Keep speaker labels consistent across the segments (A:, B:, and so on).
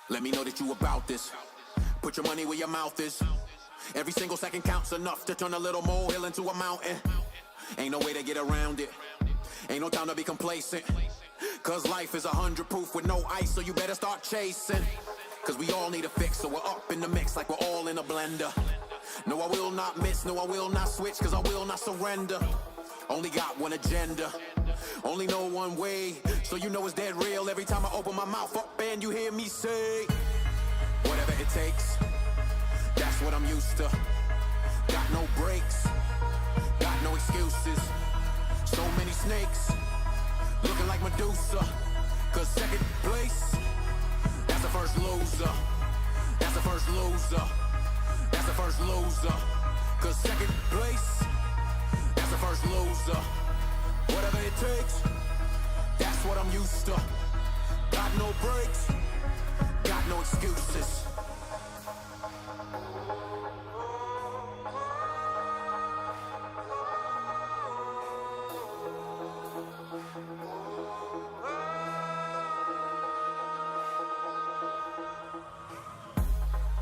A: Let me know that you about this. Put your money where your mouth is. Every single second counts enough to turn a little molehill into a mountain. Ain't no way to get around it. Ain't no time to be complacent. Cause life is 100 proof with no ice, so you better start chasing. Cause we all need a fix, so we're up in the mix like we're all in a blender. No, I will not miss, no, I will not switch, cause I will not surrender. Only got one agenda, only know one way. So you know it's dead real every time I open my mouth up and you hear me say, whatever it takes, that's what I'm used to. Got no breaks, got no excuses. So many snakes, looking like Medusa. Cause second place, that's the first loser. That's the first loser. That's the first loser. Cause second place, that's the first loser. Whatever it takes, that's what I'm used to. Got no breaks, got no excuses.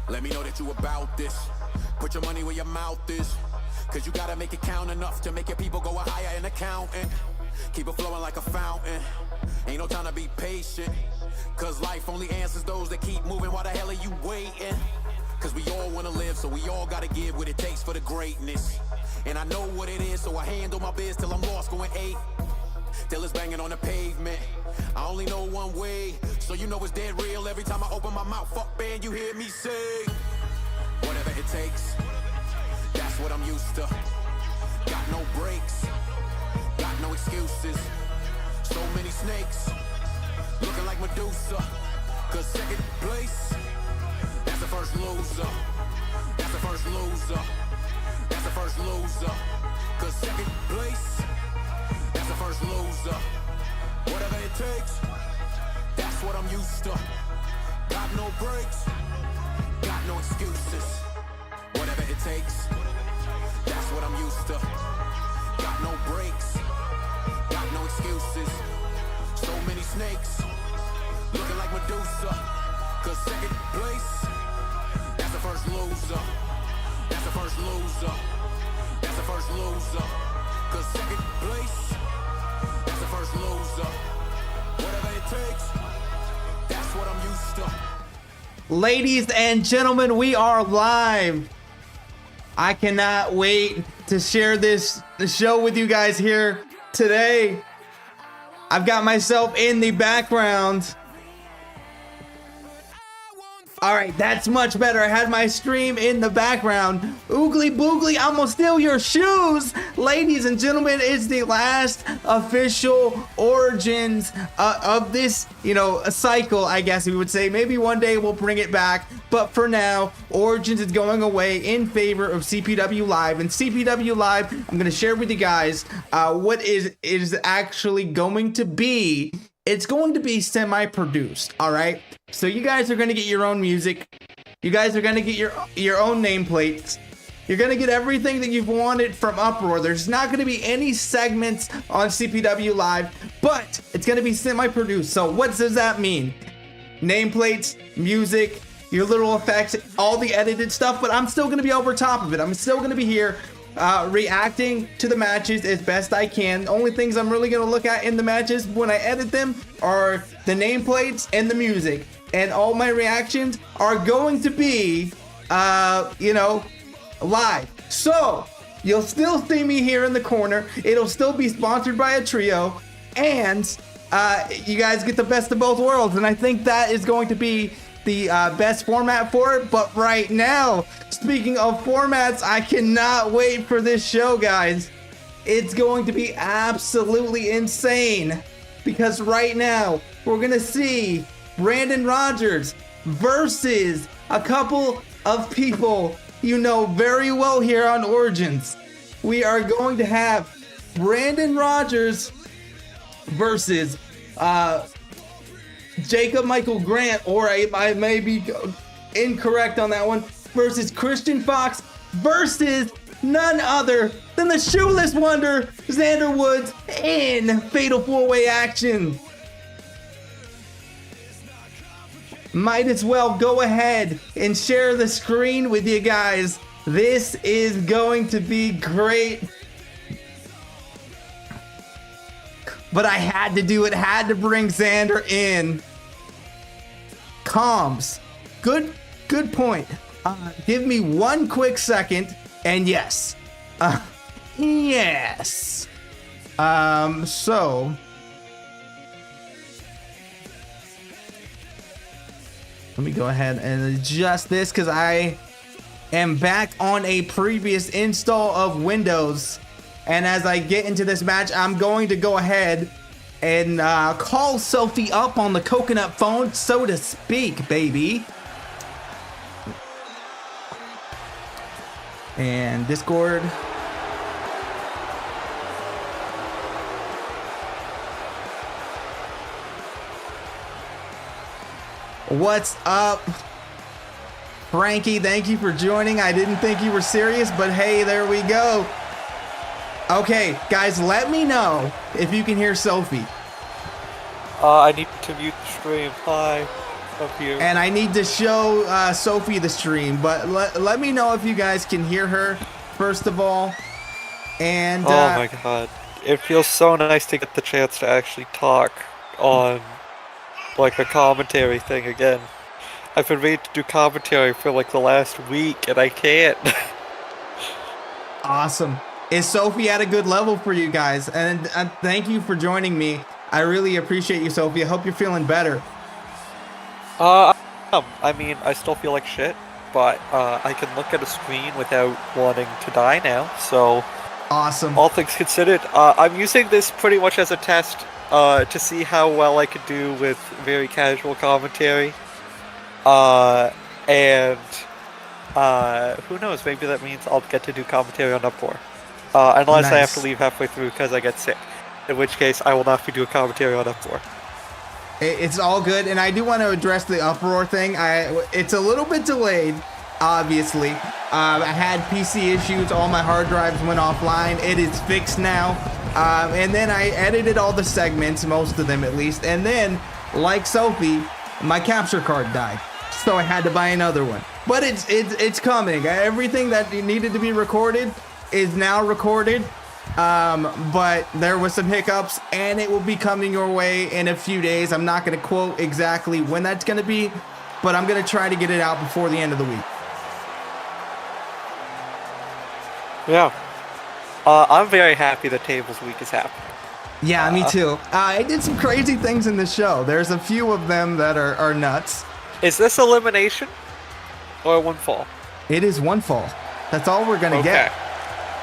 A: Let me know that you about this. Put your money where your mouth is. Cause you gotta make it count enough to make your people go higher in accounting. Keep it flowing like a fountain. Ain't no time to be patient. Cause life only answers those that keep moving. Why the hell are you waiting? Cause we all wanna live, so we all gotta give what it takes for the greatness. And I know what it is, so I handle my biz till I'm lost going 8. Till it's banging on the pavement. I only know one way, so you know it's dead real every time I open my mouth up and you hear me say, whatever it takes, that's what I'm used to. Got no breaks, got no excuses. So many snakes, looking like Medusa. Cause second place, that's the first loser. That's the first loser. That's the first loser. Cause second place, that's the first loser. Whatever it takes, that's what I'm used to. Got no breaks, got no excuses. Whatever it takes, that's what I'm used to. Got no breaks, got no excuses. So many snakes, looking like Medusa. Cause second place, that's the first loser. That's the first loser. That's the first loser. Cause second place, that's the first loser. Whatever it takes, that's what I'm used to.
B: Ladies and gentlemen, we are live. I cannot wait to share the show with you guys here today. I've got myself in the background. All right, that's much better. I had my stream in the background. Oogly boogly, I'm gonna steal your shoes. Ladies and gentlemen, it's the last official Origins of this, a cycle, I guess we would say. Maybe one day we'll bring it back. But for now, Origins is going away in favor of CPW Live. And CPW Live, I'm gonna share with you guys what is actually going to be. It's going to be semi-produced, all right? So you guys are going to get your own music. You guys are going to get your own nameplates. You're going to get everything that you've wanted from Uproar. There's not going to be any segments on CPW Live, but it's going to be semi-produced. So what does that mean? Nameplates, music, your little effects, all the edited stuff, but I'm still going to be over top of it. I'm still going to be here reacting to the matches as best I can. The only things I'm really going to look at in the matches when I edit them are the nameplates and the music. And all my reactions are going to be, live. So, you'll still see me here in the corner. It'll still be sponsored by a trio. And you guys get the best of both worlds. And I think that is going to be the best format for it. But right now, speaking of formats, I cannot wait for this show, guys. It's going to be absolutely insane because right now we're gonna see Brandon Rogers versus a couple of people you know very well here on Origins. We are going to have Brandon Rogers versus Jacob Michael Grant, or I may be incorrect on that one, versus Christian Fox versus none other than the shoeless wonder Xander Woods in Fatal 4-Way action. might as well go ahead and share the screen with you guys. This is going to be great. But I had to do it, had to bring Xander in. Comms. Good point. Give me one quick second, and yes. Yes. So let me go ahead and adjust this because I am back on a previous install of Windows. And as I get into this match, I'm going to go ahead and call Sophie up on the coconut phone, so to speak, baby. And Discord. What's up, Frankie? Thank you for joining. I didn't think you were serious, but hey, there we go. Okay, guys, let me know if you can hear Sophie.
C: I need to mute the stream. Hi, up here.
B: And I need to show Sophie the stream, but let me know if you guys can hear her, first of all. And
C: oh my god. It feels so nice to get the chance to actually talk on, like, a commentary thing again. I've been waiting to do commentary for, like, the last week, and I can't.
B: Awesome. Is Sophie at a good level for you guys? And thank you for joining me. I really appreciate you, Sophie. I hope you're feeling better.
C: I mean, I still feel like shit, but I can look at a screen without wanting to die now, so...
B: Awesome.
C: All things considered, I'm using this pretty much as a test to see how well I could do with very casual commentary. And who knows, maybe that means I'll get to do commentary on Uproar. Unless I have to leave halfway through because I get sick. In which case, I will not be doing commentary on Uproar.
B: It's all good, and I do want to address the Uproar thing. It's a little bit delayed, obviously. I had PC issues. All my hard drives went offline. It is fixed now. And then I edited all the segments, most of them at least. And then, like Sophie, my capture card died. So I had to buy another one. But it's coming. Everything that needed to be recorded is now recorded, but there was some hiccups, and it will be coming your way in a few days. I'm not going to quote exactly when that's going to be, but I'm going to try to get it out before the end of the week.
C: Yeah. I'm very happy that Tables Week is happening.
B: Yeah, me too. I did some crazy things in this show. There's a few of them that are nuts.
C: Is this elimination or one fall?
B: It is one fall. That's all we're going to get.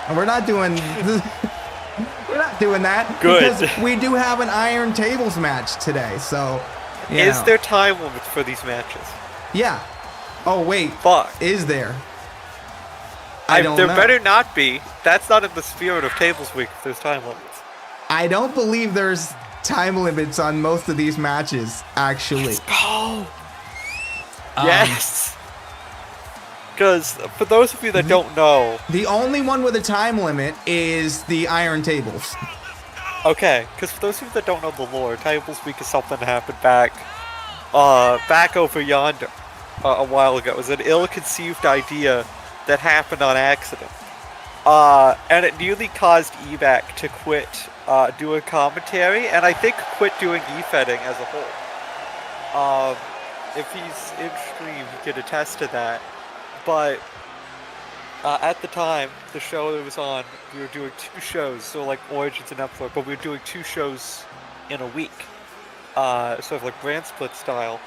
B: And we're not doing that.
C: Good.
B: Because we do have an Iron Tables match today, so...
C: Is there time limits for these matches?
B: Yeah. Oh, wait.
C: Fuck.
B: Is there? I don't know.
C: There better not be. That's not in the spirit of Tables Week if there's time limits.
B: I don't believe there's time limits on most of these matches, actually.
C: Let's go! Yes! Because, for those of you that don't know...
B: The only one with a time limit is the Iron Tables.
C: Okay, because for those of you that don't know the lore, Tables Week is something that happened back over yonder a while ago. It was an ill-conceived idea that happened on accident. And it nearly caused Evac to quit doing commentary, and I think quit doing e-fetting as a whole. If he's in stream, he could attest to that. But at the time, the show that was on, we were doing 2 shows, so like Origins and Uproar, but we were doing 2 shows in a week, sort of like brand split style.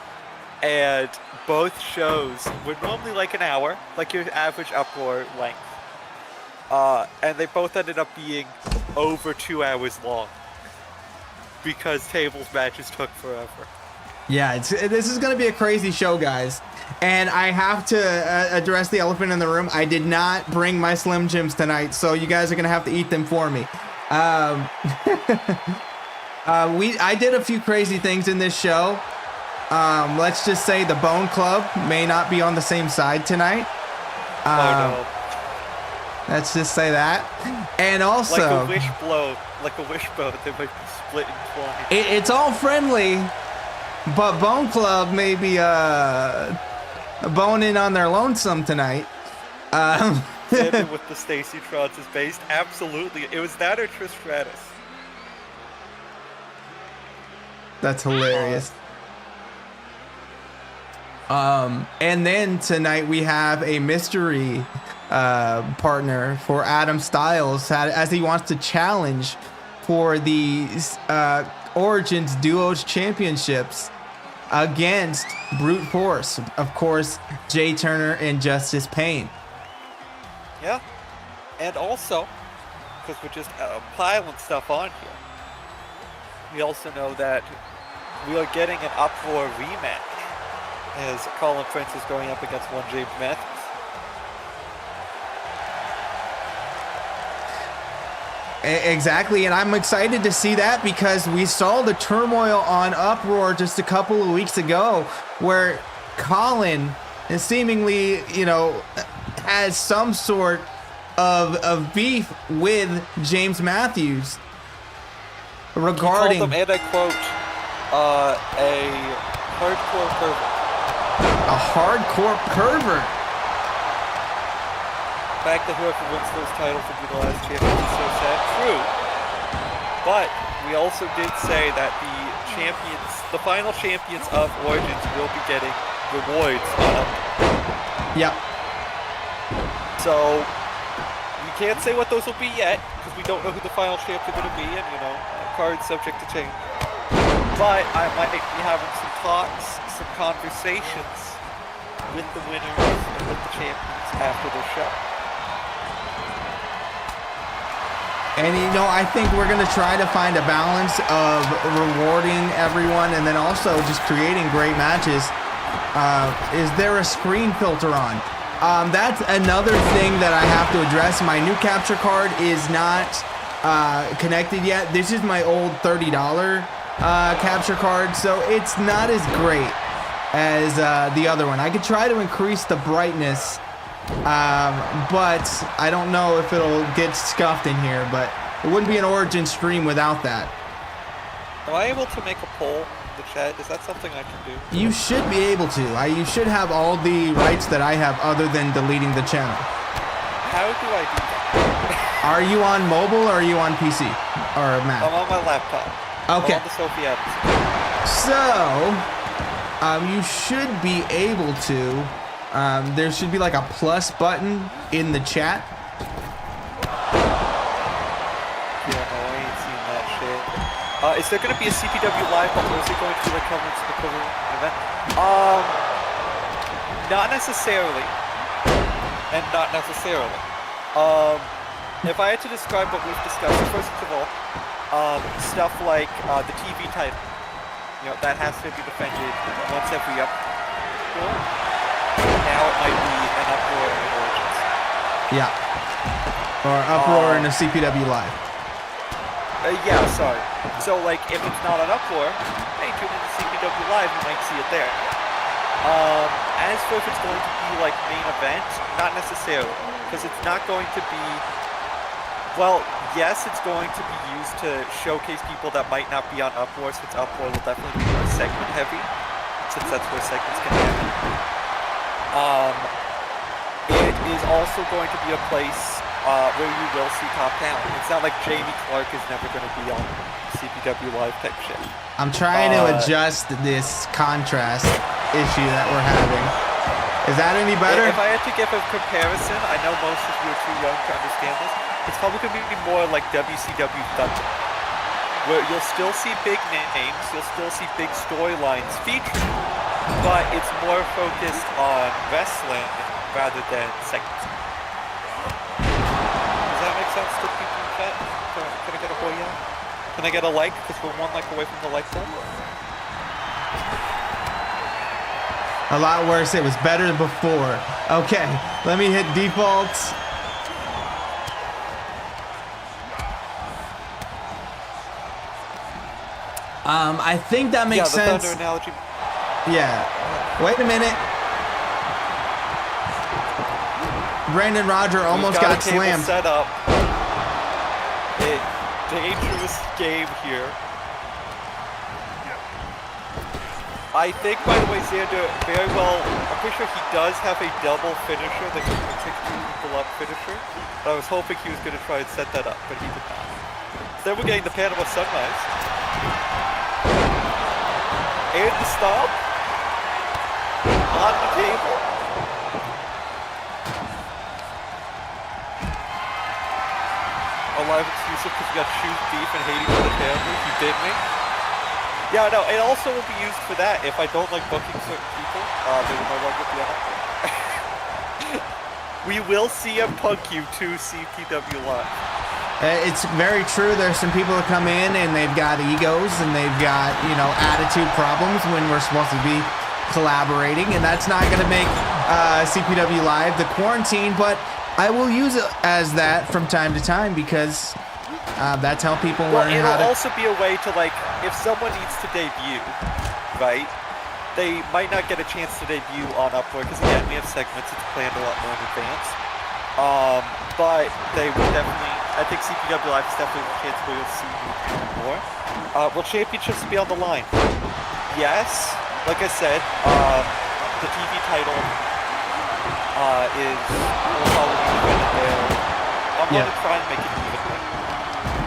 C: And both shows were normally like an hour, like your average Uproar length. And they both ended up being over 2 hours long because tables matches took forever.
B: Yeah, this is going to be a crazy show, guys. And I have to address the elephant in the room. I did not bring my Slim Jims tonight, so you guys are going to have to eat them for me. I did a few crazy things in this show. Let's just say the Bone Club may not be on the same side tonight.
C: Oh no.
B: Let's just say that. And also...
C: Like a wishbone, they might be split in twain.
B: It's all friendly. But Bone Club may be boning on their lonesome tonight.
C: Ended with the Stacy Trotz is based. Absolutely. It was that or Trish Stratus.
B: That's hilarious. And then tonight we have a mystery partner for Adam Styles as he wants to challenge for the Origins Duos Championships against Brute Force. Of course, Jay Turner and Justice Payne.
C: Yeah. And also, because we're just piling stuff on here, we also know that we are getting an Uproar rematch as Colin Prince is going up against one James Matthews.
B: Exactly, and I'm excited to see that because we saw the turmoil on Uproar just a couple of weeks ago where Colin is seemingly, has some sort of beef with James Matthews regarding...
C: He called him, and I quote, a hardcore pervert.
B: A hardcore pervert.
C: The fact that whoever wins those titles will be the last champion is so sad. True. But we also did say that the final champions of Origins will be getting rewards on them.
B: Yep.
C: So we can't say what those will be yet, because we don't know who the final champs are going to be, and cards subject to change. But I might be having some talks, some conversations with the winners and with the champions after the show.
B: And I think we're going to try to find a balance of rewarding everyone and then also just creating great matches. Is there a screen filter on? That's another thing that I have to address. My new capture card is not connected yet. This is my old $30 capture card, so it's not as great as the other one. I could try to increase the brightness, but I don't know if it'll get scuffed in here, but it wouldn't be an Origin stream without that.
C: Am I able to make a poll in the chat? Is that something I can do?
B: You should be able to. You should have all the rights that I have other than deleting the channel.
C: How do I do that?
B: Are you on mobile or are you on PC? Or Mac?
C: I'm on my laptop.
B: Okay.
C: I'm on the Sophie Adams.
B: So, you should be able to, there should be like a plus button in the chat.
C: Yeah, no, I ain't seen that shit. Is there going to be a CPW Live, or is it going to be like covering the equivalent event? Not necessarily. And not necessarily. If I had to describe what we've discussed, first of all, stuff like the TV title, that has to be defended once every Uproar. Now it might be an Uproar in Origins.
B: Yeah. Or Uproar in a CPW Live.
C: Yeah, sorry. So, like, if it's not an Uproar, hey, tune in to CPW Live, you might see it there. As for if it's going to be, like, main event, not necessarily. Because it's not going to be... Well, yes, it's going to be used to showcase people that might not be on Uproar, since Uproar will definitely be more segment heavy, since that's where segments can happen. It is also going to be a place where you will see top talent. It's not like Jamie Clark is never going to be on CPW Live type shit.
B: I'm trying to adjust this contrast issue that we're having. Is that any better?
C: If I had to give a comparison, I know most of you are too young to understand this. It's probably going to be more like WCW Thunder, where you'll still see big names, you'll still see big storylines featured, but it's more focused on wrestling rather than segments. Does that make sense to people in chat? Can I get a boy out? Can I get a like? Because we're one like away from the like button.
B: A lot worse. It was better before. Okay, let me hit defaults. I think that makes sense.
C: Thunder analogy.
B: Yeah. Wait a minute. Brandon Roger almost got slammed.
C: Set up. A dangerous game here. I think, by the way, Xander, very well, I'm pretty sure he does have a double finisher, that can pick 2 people up finisher. But I was hoping he was going to try and set that up, but he did not. Then we're getting the Panama Sunrise. And the stomp. On the table. A live exclusive because we got shoes beef and hating for the family. You did me. Yeah, no, it also will be used for that. If I don't like booking certain people, they will no longer be on it. We will CM Punk you to CPW Live.
B: It's very true. There's some people that come in and they've got egos and they've got, you know, attitude problems when we're supposed to be collaborating, and that's not going to make CPW Live the quarantine, but I will use it as that from time to time because that's how people learn how to...
C: It'll also be a way to, like, if someone needs to debut, right, they might not get a chance to debut on Upwork, because again, we have segments, it's planned a lot more in advance. But they will definitely, I think CPW Live is definitely a chance where you'll see more. Will championships be on the line? Yes. Like I said, the TV title will probably be defended there. I'm going to try and make it evenly.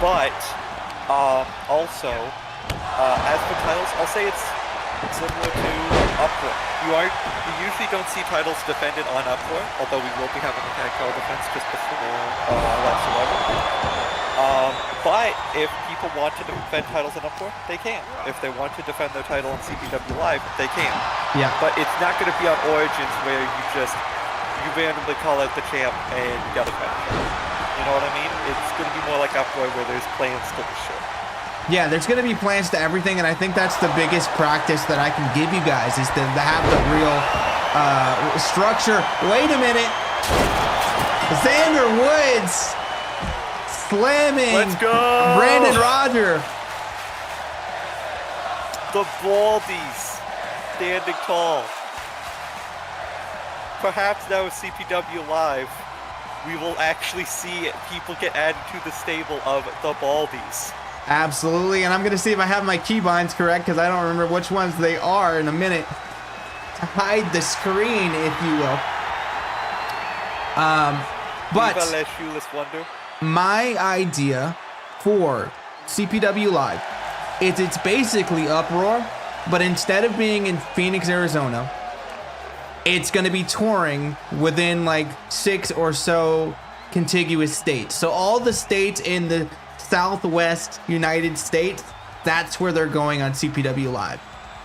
C: But, also, as for titles, I'll say it's similar to Upwork. You usually don't see titles defended on Upwork, although we will be having a tag title defense just before Last Survivor. But if people want to defend titles on Upwork, they can. If they want to defend their title on CPW Live, they can.
B: Yeah.
C: But it's not going to be on Origins where you randomly call out the champ and you got to defend it. You know what I mean? It's going to be more like Upwork where there's plans to the show.
B: Yeah, there's going to be plans to everything, and I think that's the biggest practice that I can give you guys is to have the real structure. Wait a minute. Xander Woods slamming
C: Let's go!
B: Brandon Roger.
C: The Baldies standing tall. Perhaps now with CPW Live, we will actually see people get added to the stable of the Baldies.
B: Absolutely, and I'm going to see if I have my keybinds correct because I don't remember which ones they are in a minute to hide the screen, if you will. But
C: Viva la Shoeless Wonder.
B: My idea for CPW Live is it's basically Uproar, but instead of being in Phoenix, Arizona, it's going to be touring within like 6 or so contiguous states. So all the states in the Southwest United States, that's where they're going on CPW Live.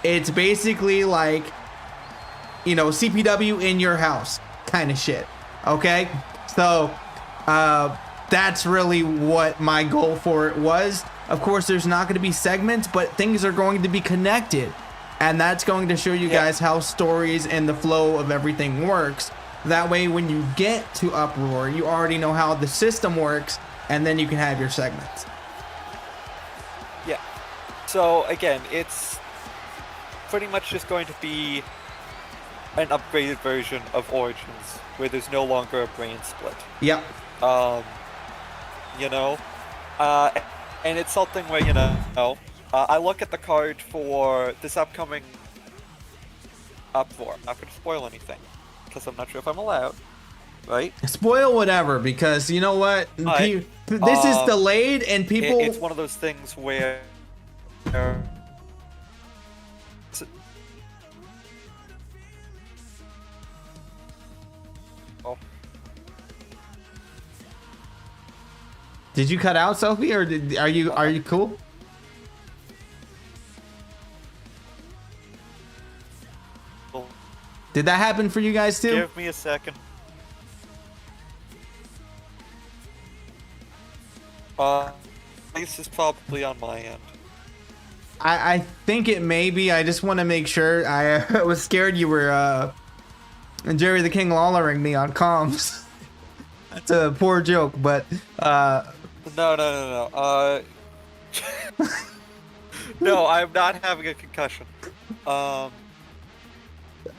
B: It's basically like, you know, CPW in your house kind of shit. Okay? So, that's really what my goal for it was. Of course, there's not going to be segments, but things are going to be connected. And that's going to show you guys how stories and the flow of everything works. That way, when you get to Uproar, you already know how the system works, and then you can have your segments.
C: Yeah. So, again, it's pretty much just going to be an upgraded version of Origins, where there's no longer a brand split.
B: Yep.
C: You know? And it's something where, you know, I look at the card for this upcoming Uproar. I'm not going to spoil anything, because I'm not sure if I'm allowed, right?
B: Spoil whatever, because you know what? This is delayed, and people...
C: It's one of those things where...
B: Did you cut out, Sophie, or are you cool? Did that happen for you guys too?
C: Give me a second. This is probably on my end.
B: I think it may be. I just want to make sure. I was scared you were Jerry the King Lawlering me on comms. That's a poor joke, but
C: No. No, I'm not having a concussion.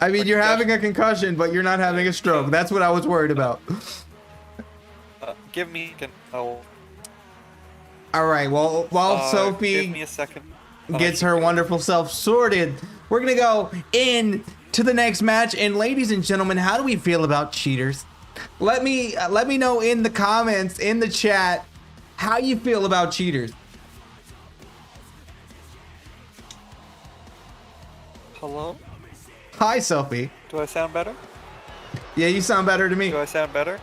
B: I mean, you're having a concussion, but you're not having a stroke. That's what I was worried about.
C: Give me... Oh.
B: All right. Well, while Sophie...
C: Give me a second.
B: gets her wonderful self sorted. We're gonna go in to the next match, and ladies and gentlemen, how do we feel about cheaters? Let me know in the comments, in the chat, how you feel about cheaters.
C: Hello?
B: Hi, Sophie.
C: Do I sound better?
B: Yeah, you sound better to me.
C: Do I sound better?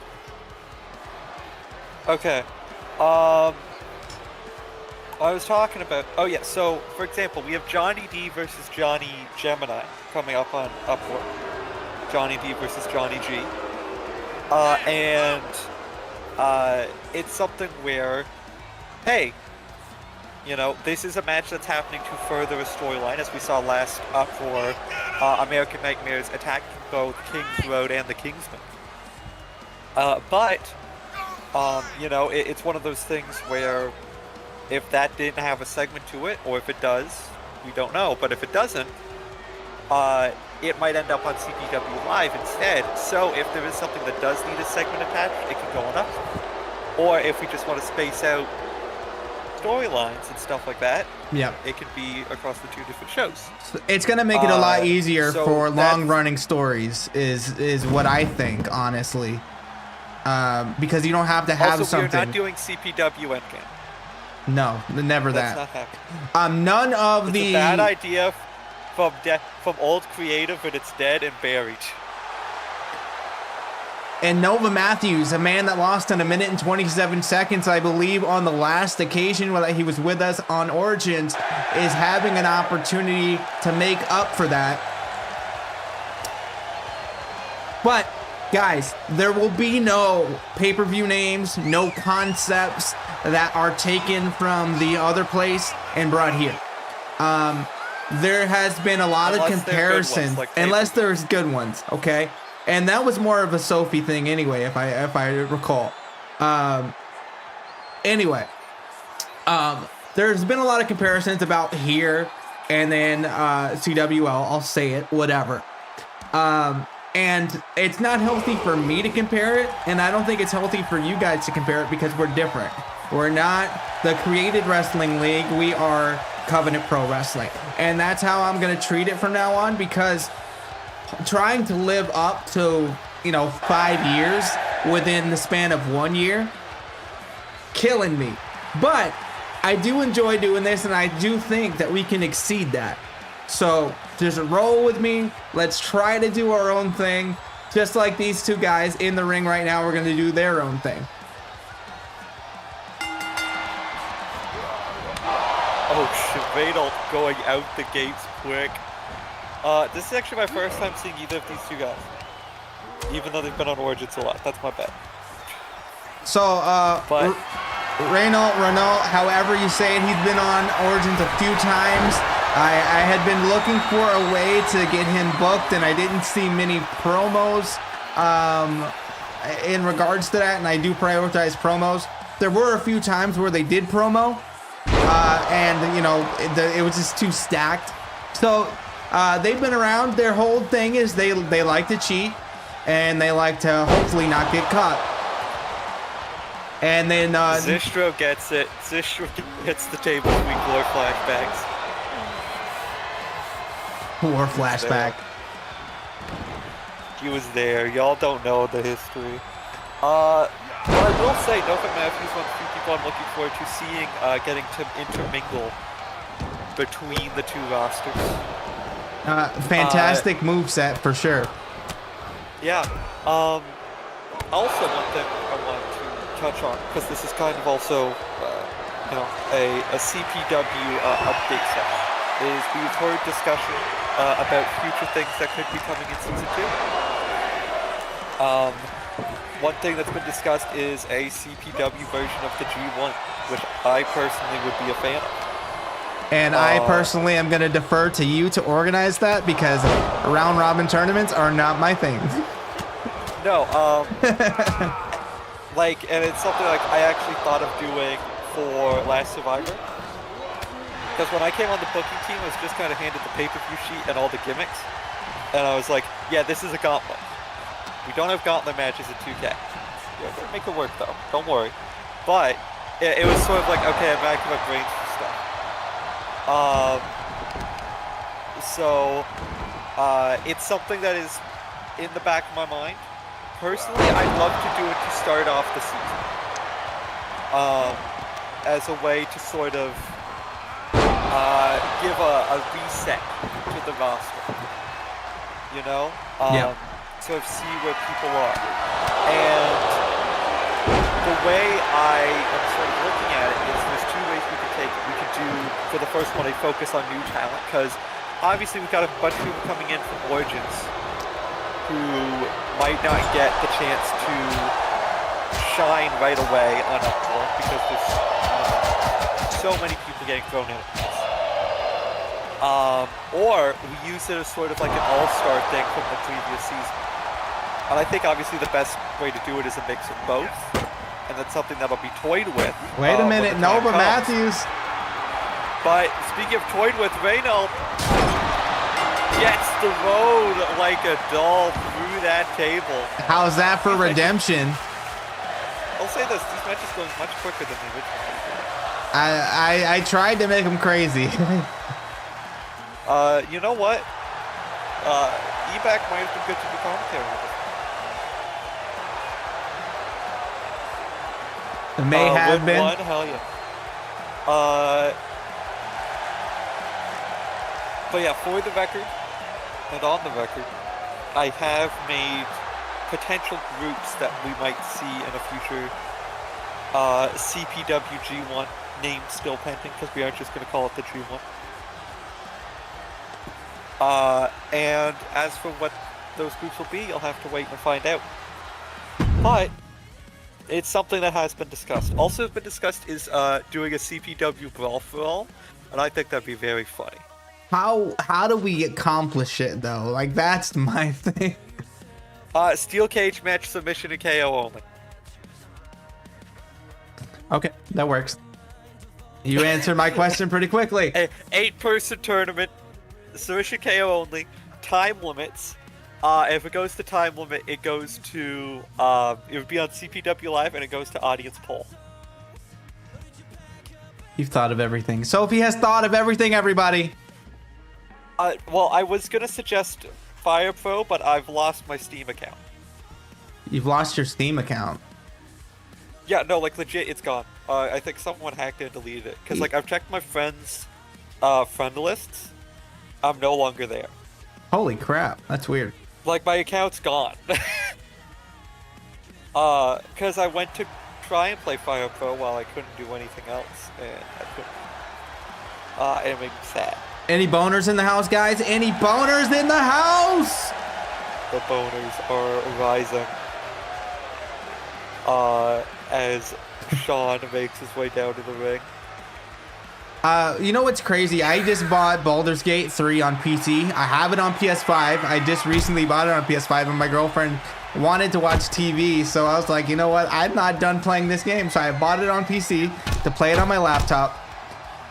C: Okay. I was talking about... Oh, yeah. So, for example, we have Johnny D versus Johnny Gemini coming up on Upward. Johnny D versus Johnny G. It's something where, hey, you know, this is a match that's happening to further a storyline, as we saw last up for American Nightmares attacking both King's Road and the Kingsman. You know, it's one of those things where if that didn't have a segment to it, or if it does, we don't know, but if it doesn't, it might end up on CPW Live instead. So if there is something that does need a segment attached, it can go on us. Or if we just want to space out storylines and stuff like that,
B: yeah,
C: it can be across the two different shows.
B: It's gonna make it a lot easier for long-running stories, is what I think, honestly, because you don't have to have
C: also,
B: something.
C: we're not doing CPW Endgame.
B: No, never
C: That's
B: that.
C: not happening.
B: None of
C: It's
B: the
C: a bad idea from old creative, and it's dead and buried.
B: And Nova Matthews, a man that lost in 1 minute and 27 seconds, I believe, on the last occasion when he was with us on Origins, is having an opportunity to make up for that. But, guys, there will be no pay-per-view names, no concepts that are taken from the other place and brought here. There has been a lot of comparison, unless there's good ones, okay? And that was more of a Sophie thing anyway, if I recall. There's been a lot of comparisons about here and then CWL, I'll say it, whatever. And it's not healthy for me to compare it, and I don't think it's healthy for you guys to compare it because we're different. We're not the Created Wrestling League, we are Covenant Pro Wrestling. And that's how I'm gonna treat it from now on, because trying to live up to, 5 years within the span of 1 year, killing me. But I do enjoy doing this, and I do think that we can exceed that. So just roll with me. Let's try to do our own thing. Just like these two guys in the ring right now, we're going to do their own thing.
C: Oh, Shvedal going out the gates quick. This is actually my first time seeing either of these two guys. Even though they've been on Origins a lot. That's my bad.
B: So, Renault, however you say it, he's been on Origins a few times. I had been looking for a way to get him booked, and I didn't see many promos in regards to that, and I do prioritize promos. There were a few times where they did promo, and, it was just too stacked. So, they've been around. Their whole thing is they like to cheat, and they like to hopefully not get caught. And then
C: Zistro gets it. Zistro gets the table week war flashbacks.
B: War flashback.
C: He was there. Y'all don't know the history. But I will say, Nova Matthews is one of the few people I'm looking forward to seeing getting to intermingle between the two rosters.
B: Fantastic moveset for sure.
C: Yeah. Also, one thing I wanted to touch on, because this is kind of also, a CPW update session, is we've heard discussion about future things that could be coming in Season 2. One thing that's been discussed is a CPW version of the G1, which I personally would be a fan of.
B: And I personally am going to defer to you to organize that, because round robin tournaments are not my thing.
C: No, and it's something like I actually thought of doing for Last Survivor. Because when I came on the booking team, I was just kind of handed the pay-per-view sheet and all the gimmicks. And I was like, yeah, this is a gauntlet. We don't have gauntlet matches in 2K. Yeah, we'll make it work though, don't worry. But it was sort of like, okay, I'm racking my brains for stuff. Um, it's something that is in the back of my mind. Personally, I'd love to do it to start off the season. As a way to sort of give a reset to the roster. You know? Sort of see where people are. And the way I am sort of looking at it is there's two ways we could take it. We could do, for the first one, a focus on new talent, because obviously we've got a bunch of people coming in from Origins who might not get the chance to shine right away on Upwork because there's so many people getting thrown in at once. Or we use it as sort of like an all-star thing from the previous season. And I think obviously the best way to do it is a mix of both. And that's something that'll be toyed with.
B: Wait a minute, Nova Matthews.
C: But speaking of toyed with, Reynolds gets the road like a doll through that table.
B: How's that for redemption?
C: I'll say this, these matches going much quicker than the original.
B: I tried to make him crazy.
C: You know what? Ebac might have been good to be commentating with us.
B: It may have been.
C: One, hell yeah. But yeah, for the record, and on the record, I have made potential groups that we might see in a future CPW G1, name still pending, because we aren't just going to call it the G1. And as for what those groups will be, you'll have to wait and find out. But it's something that has been discussed. Also been discussed is doing a CPW Brawl for All, and I think that'd be very funny.
B: How do we accomplish it though? Like, that's my thing.
C: Steel cage match, submission, and KO only.
B: Okay, that works. You answered my question pretty quickly.
C: A 8-person tournament, submission, KO only, time limits. If it goes to time limit, it goes to it would be on CPW Live, and it goes to audience poll.
B: You've thought of everything. Sophie has thought of everything, everybody.
C: Well, I was gonna suggest Fire Pro, but I've lost my Steam account.
B: You've lost your Steam account.
C: Yeah, no, like legit, it's gone. I think someone hacked it and deleted it. Cause like I've checked my friends' friend lists. I'm no longer there.
B: Holy crap, that's weird.
C: Like my account's gone. Cause I went to try and play Fire Pro while I couldn't do anything else, and I couldn't. And it made me sad.
B: Any boners in the house, guys? Any boners in the house?
C: The boners are rising. As Sean makes his way down to the ring.
B: You know what's crazy? I just bought Baldur's Gate 3 on PC. I have it on PS5. I just recently bought it on PS5, and my girlfriend wanted to watch TV, so I was like, you know what? I'm not done playing this game, so I bought it on PC to play it on my laptop,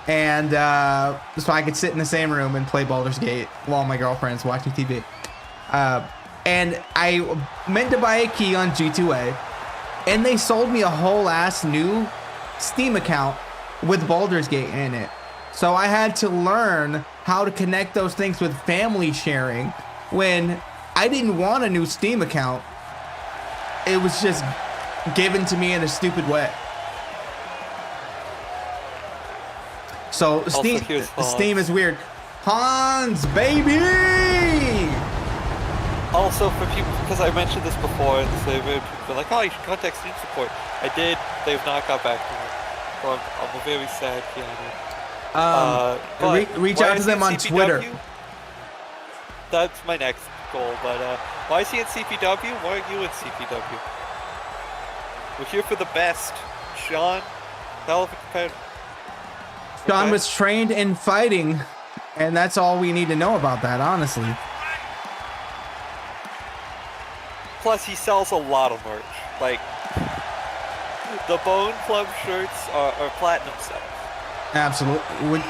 B: and so I could sit in the same room and play Baldur's Gate while my girlfriend's watching TV. And I meant to buy a key on G2A, and they sold me a whole ass new Steam account with Baldur's Gate in it. So I had to learn how to connect those things with family sharing when I didn't want a new Steam account. It was just given to me in a stupid way. So Steam is weird. Hans, baby!
C: Also, for people, because I mentioned this before, and people are like, oh, you should contact Steam support. I did. They've not got back to me. So I'm a very sad piano.
B: Reach out to them on
C: CPW?
B: Twitter.
C: That's my next goal. But why is he in CPW? Why aren't you in CPW? We're here for the best. Sean, hell of a competitor.
B: Sean was trained in fighting, and that's all we need to know about that, honestly.
C: Plus, he sells a lot of merch. Like, the Bone Club shirts are platinum sellers.
B: Absolutely.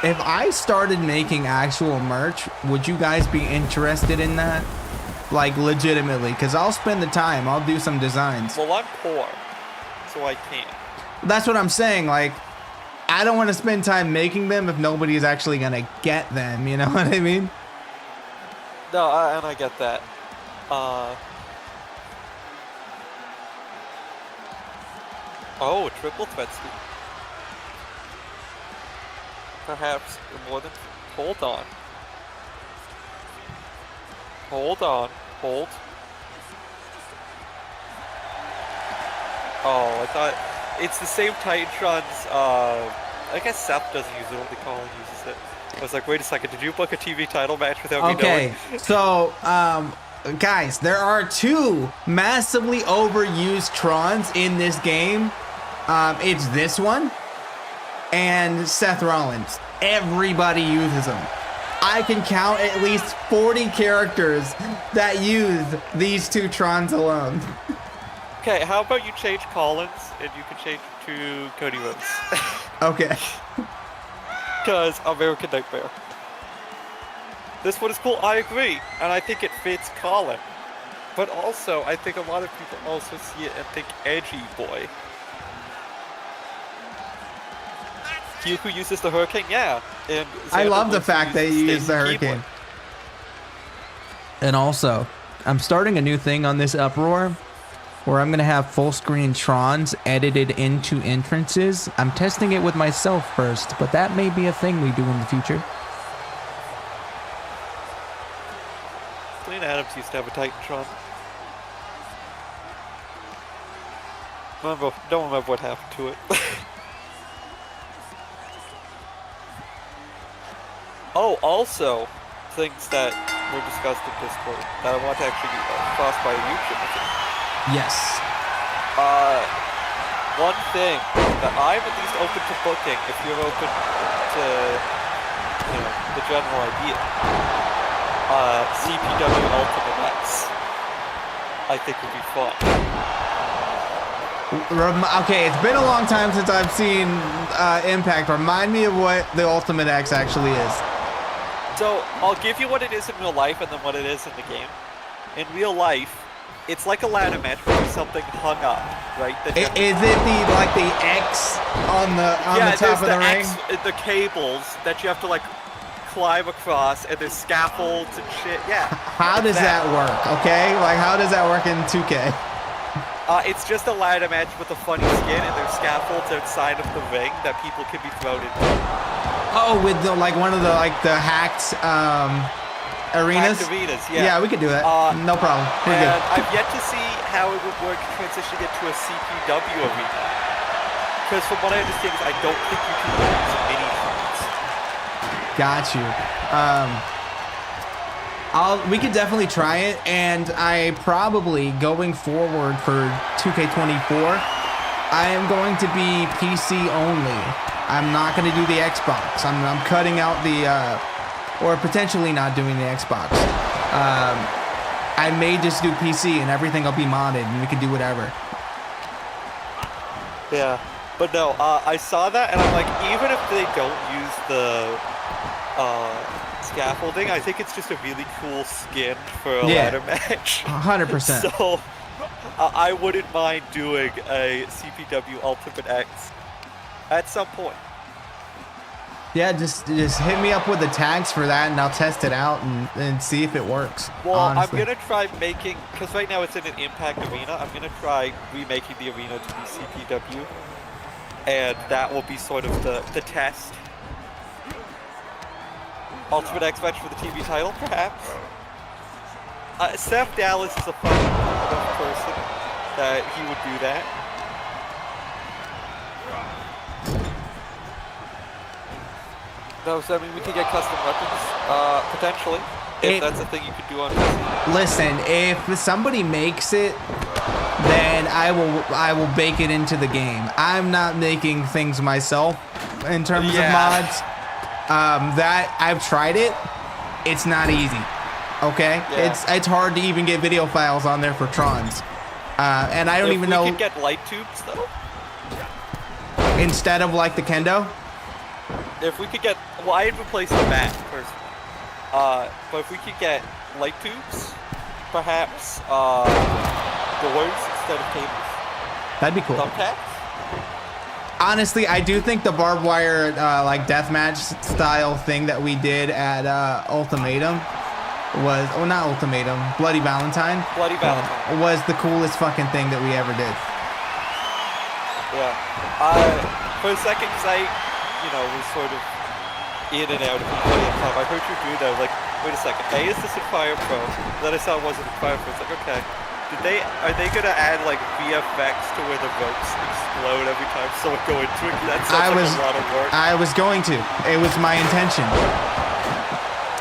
B: If I started making actual merch, would you guys be interested in that? Like, legitimately, because I'll spend the time. I'll do some designs.
C: Well, I'm poor, so I can't.
B: That's what I'm saying. Like, I don't want to spend time making them if nobody is actually gonna get them. You know what I mean?
C: No, and I get that. Oh, triple threat sweep. Perhaps more than. Hold on. Hold on. Hold. Oh, I thought it's the same Titantron's. I guess Seth doesn't use it. Only Colin uses it. I was like, wait a second. Did you book a TV title match without me knowing?
B: Okay, so guys, there are 2 massively overused Trons in this game. It's this one and Seth Rollins. Everybody uses them. I can count at least 40 characters that use these 2 Trons alone.
C: Okay, how about you change Collins and you can change to Cody Rhodes?
B: Okay.
C: Because American Nightmare. This one is cool, I agree, and I think it fits Colin. But also, I think a lot of people also see it and think edgy boy. You who uses the Hurricane, yeah. And
B: I
C: Xander
B: love the
C: Woods
B: fact that you use the
C: keyboard.
B: Hurricane. And also, I'm starting a new thing on this Uproar where I'm going to have full screen Trons edited into entrances. I'm testing it with myself first, but that may be a thing we do in the future.
C: Blaine Adams used to have a Titantron. Don't remember what happened to it. Oh, also, things that were discussed in Discord that I want to actually cross by YouTube with it.
B: Yes.
C: One thing that I'm at least open to booking, if you're open to, the general idea. CPW Ultimate X. I think would be fun.
B: Okay, it's been a long time since I've seen Impact. Remind me of what the Ultimate X actually is.
C: So, I'll give you what it is in real life and then what it is in the game. In real life, it's like a ladder match where there's something hung up, right?
B: Is it the X on the top of the ring?
C: X, the cables that you have to like climb across, and there's scaffolds and shit. Yeah.
B: How does that work? Okay, like how does that work in 2K?
C: It's just a ladder match with a funny skin, and there's scaffolds outside of the ring that people can be thrown into.
B: Oh, with the one of the hacked arenas?
C: Hacked arenas, yeah.
B: Yeah, we could do that. No problem. We're
C: and
B: good.
C: I've yet to see how it would work transitioning it to a CPW arena. Because from what I understand is I don't think you can use mini shots.
B: Got you. We could definitely try it, and I probably going forward for 2K24, I am going to be PC only. I'm not going to do the Xbox. I'm cutting out the or potentially not doing the Xbox. I may just do PC and everything will be modded and we can do whatever.
C: Yeah, but no, I saw that and I'm like, even if they don't use the scaffolding, I think it's just a really cool skin for a ladder match.
B: 100%.
C: So I wouldn't mind doing a CPW Ultimate X at some point.
B: Yeah, just hit me up with the tags for that and I'll test it out and see if it works.
C: Well,
B: honestly.
C: I'm going to try making, because right now it's in an Impact arena, I'm going to try remaking the arena to be CPW. And that will be sort of the test. Ultimate X match for the TV title, perhaps. Seth Dallas is a fun enough person that he would do that. No, so I mean we could get custom weapons, potentially. If that's a thing you could do on PC.
B: Listen, if somebody makes it, then I will bake it into the game. I'm not making things myself in terms of mods. That I've tried it. It's not easy. Okay, it's hard to even get video files on there for Trons. And I don't even know.
C: We could get light tubes though.
B: Instead of like the Kendo.
C: If we could get, well, I'd replace the bat personally. But if we could get light tubes, perhaps doors instead of cables.
B: That'd be cool.
C: Thumbtacks.
B: Honestly, I do think the barbed wire like deathmatch style thing that we did at Ultimatum was, oh, not Ultimatum, Bloody Valentine.
C: Bloody Valentine
B: was the coolest fucking thing that we ever did.
C: Yeah. For a second, because I, was sort of in and out of plenty of time. I heard you do that. Like, wait a second. A, is this in Fire Pro? Then I saw it wasn't in Fire Pro. It's like, okay. Are they gonna add like VFX to where the ropes explode every time someone go into it? That sounds like a lot of work.
B: I was going to. It was my intention.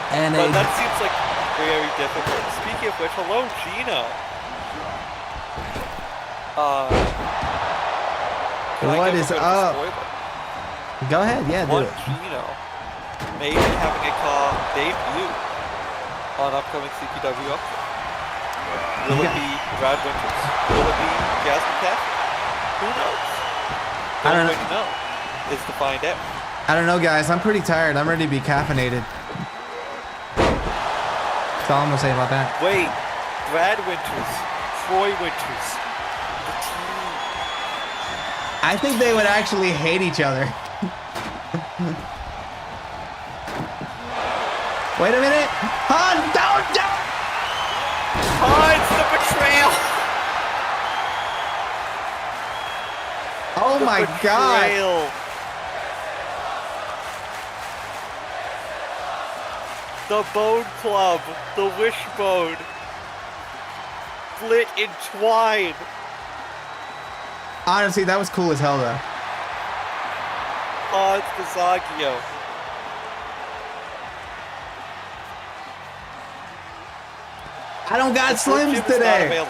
C: But that seems like very difficult. Speaking of which, hello, Gino.
B: What is up? Go ahead, yeah, do it.
C: Gino may be having a debut on upcoming CPW update. Will it be Brad Winters? Will it be Jasmine Cassidy? Who knows? The only way to know is to find out.
B: I don't know, guys. I'm pretty tired. I'm ready to be caffeinated. That's all I'm gonna say about that.
C: Wait, Brad Winters, Troy Winters, the team.
B: I think they would actually hate each other. Wait a minute. Don't.
C: Oh, it's the betrayal!
B: Oh my god!
C: The Bone Club, the Wishbone, split in twine.
B: Honestly, that was cool as hell, though.
C: Oh, it's Bizagio.
B: I don't got Slims today.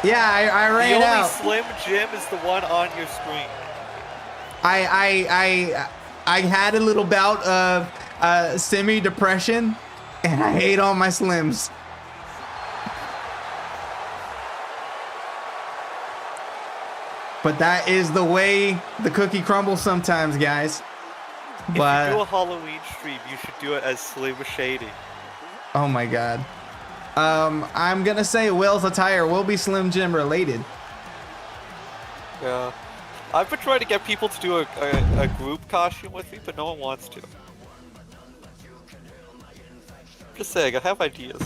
B: Yeah, I ran out.
C: The only Slim Jim is the one on your screen.
B: I had a little bout of semi-depression, and I ate all my Slims. But that is the way the cookie crumbles sometimes, guys. But
C: if you do a Halloween stream, you should do it as Slim Shady.
B: Oh my god. I'm gonna say Will's attire will be Slim Jim related.
C: Yeah. I've been trying to get people to do a group costume with me, but no one wants to. Just saying, I have ideas.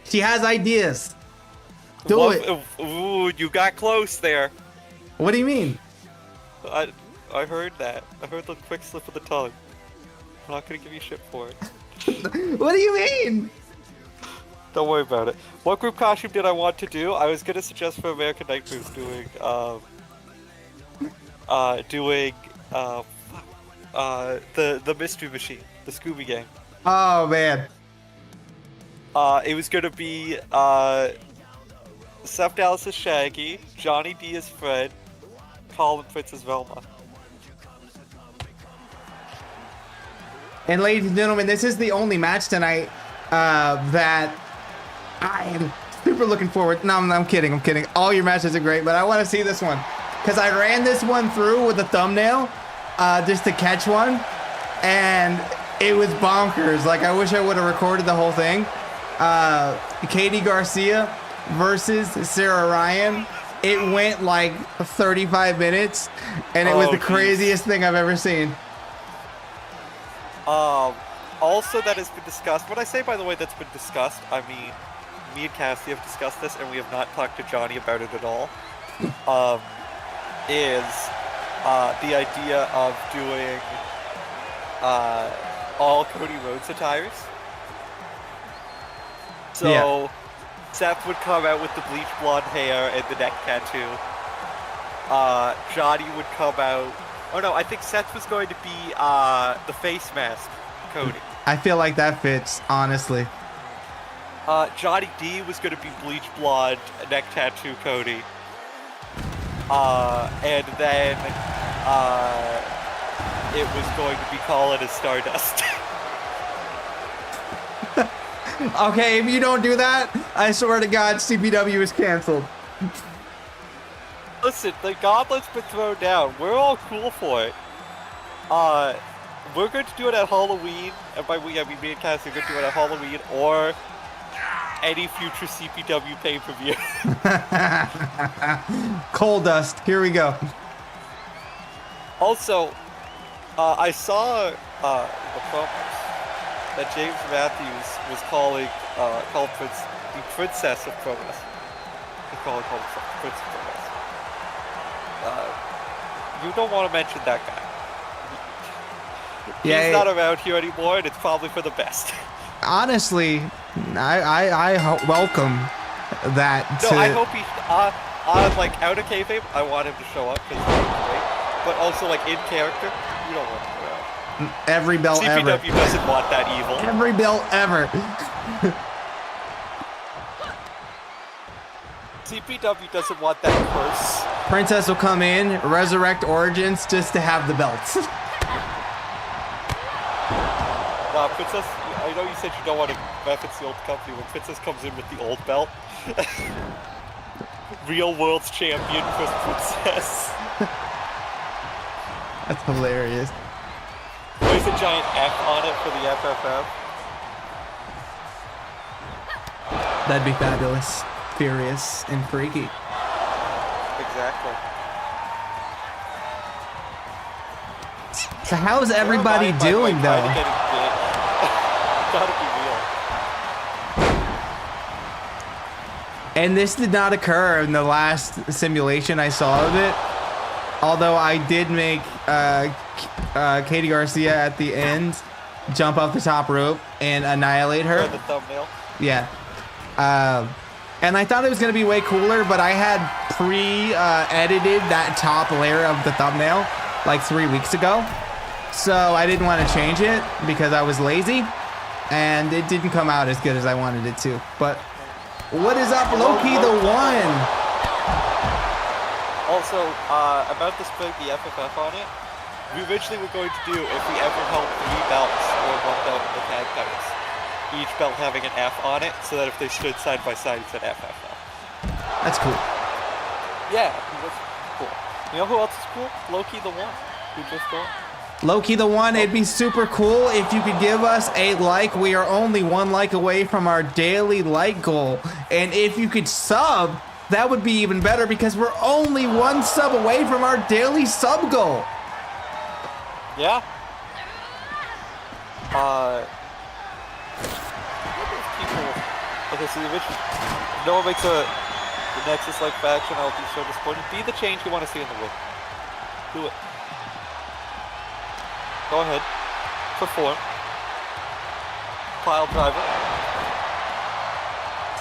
B: She has ideas. Do it.
C: Ooh, you got close there.
B: What do you mean?
C: I heard that. I heard the quick slip of the tongue. I'm not gonna give you shit for it.
B: What do you mean?
C: Don't worry about it. What group costume did I want to do? I was gonna suggest for American Nightmares doing the Mystery Machine, the Scooby Gang.
B: Oh man.
C: It was gonna be Seth Dallas as Shaggy, Johnny D as Fred, Colin Fritz as Velma.
B: And ladies and gentlemen, this is the only match tonight that I am super looking forward. No, I'm kidding. I'm kidding. All your matches are great, but I want to see this one because I ran this one through with a thumbnail just to catch one, and it was bonkers. Like, I wish I would have recorded the whole thing. Katie Garcia versus Sarah Ryan. It went like 35 minutes, and it was the craziest thing I've ever seen.
C: Also that has been discussed. When I say, by the way, that's been discussed, I mean, me and Cassie have discussed this, and we have not talked to Johnny about it at all. The idea of doing all Cody Rhodes attires. So yeah. Seth would come out with the bleach blonde hair and the neck tattoo. Johnny would come out. Oh no, I think Seth was going to be the face mask Cody.
B: I feel like that fits, honestly.
C: Johnny D was going to be bleach blonde, neck tattoo Cody. And then it was going to be Colin as Stardust.
B: Okay, if you don't do that, I swear to God, CPW is canceled.
C: Listen, the gauntlet's been thrown down. We're all cool for it. We're going to do it at Halloween, and by we, I mean me and Cassie are going to do it at Halloween or any future CPW pay-per-view.
B: Coal dust. Here we go.
C: Also, I saw the promos that James Matthews was calling Prince the Princess of Promos. He's calling himself the Prince of Promos. You don't want to mention that guy. He's not around here anymore, and it's probably for the best.
B: Honestly, I welcome that.
C: No, I hope he on like out of kayfabe, I want him to show up because he's great. But also like in character, you don't want him around.
B: Every belt ever.
C: CPW doesn't want that evil.
B: Every belt ever.
C: CPW doesn't want that curse.
B: Princess will come in, resurrect Origins just to have the belts.
C: Princess, I know you said you don't want to reference the old company. When Princess comes in with the old belt, real world's champion for Princess.
B: That's hilarious.
C: There's a giant F on it for the FFF.
B: That'd be fabulous, furious, and freaky.
C: Exactly.
B: So how's everybody doing though?
C: Gotta be real.
B: And this did not occur in the last simulation I saw of it. Although I did make Katie Garcia at the end jump off the top rope and annihilate her.
C: For the thumbnail.
B: Yeah. And I thought it was going to be way cooler, but I had pre-edited that top layer of the thumbnail like 3 weeks ago. So I didn't want to change it because I was lazy. And it didn't come out as good as I wanted it to. But what is up, Loki the One?
C: Also, about this putting the FFF on it, we originally were going to do if we ever held 3 belts or 1 belt in the tag titles, each belt having an F on it, so that if they stood side by side, it said FFF.
B: That's cool.
C: Yeah, that's cool. You know who else is cool? Loki the One, who just won.
B: Loki the One, it'd be super cool if you could give us a like. We are only 1 like away from our daily like goal. And if you could sub, that would be even better because we're only 1 sub away from our daily sub goal.
C: Yeah. People, okay, so the original, no one makes a Nexus-like faction, I'll be so disappointed. Be the change you want to see in the world. Do it. Go ahead. Perform. Pile driver.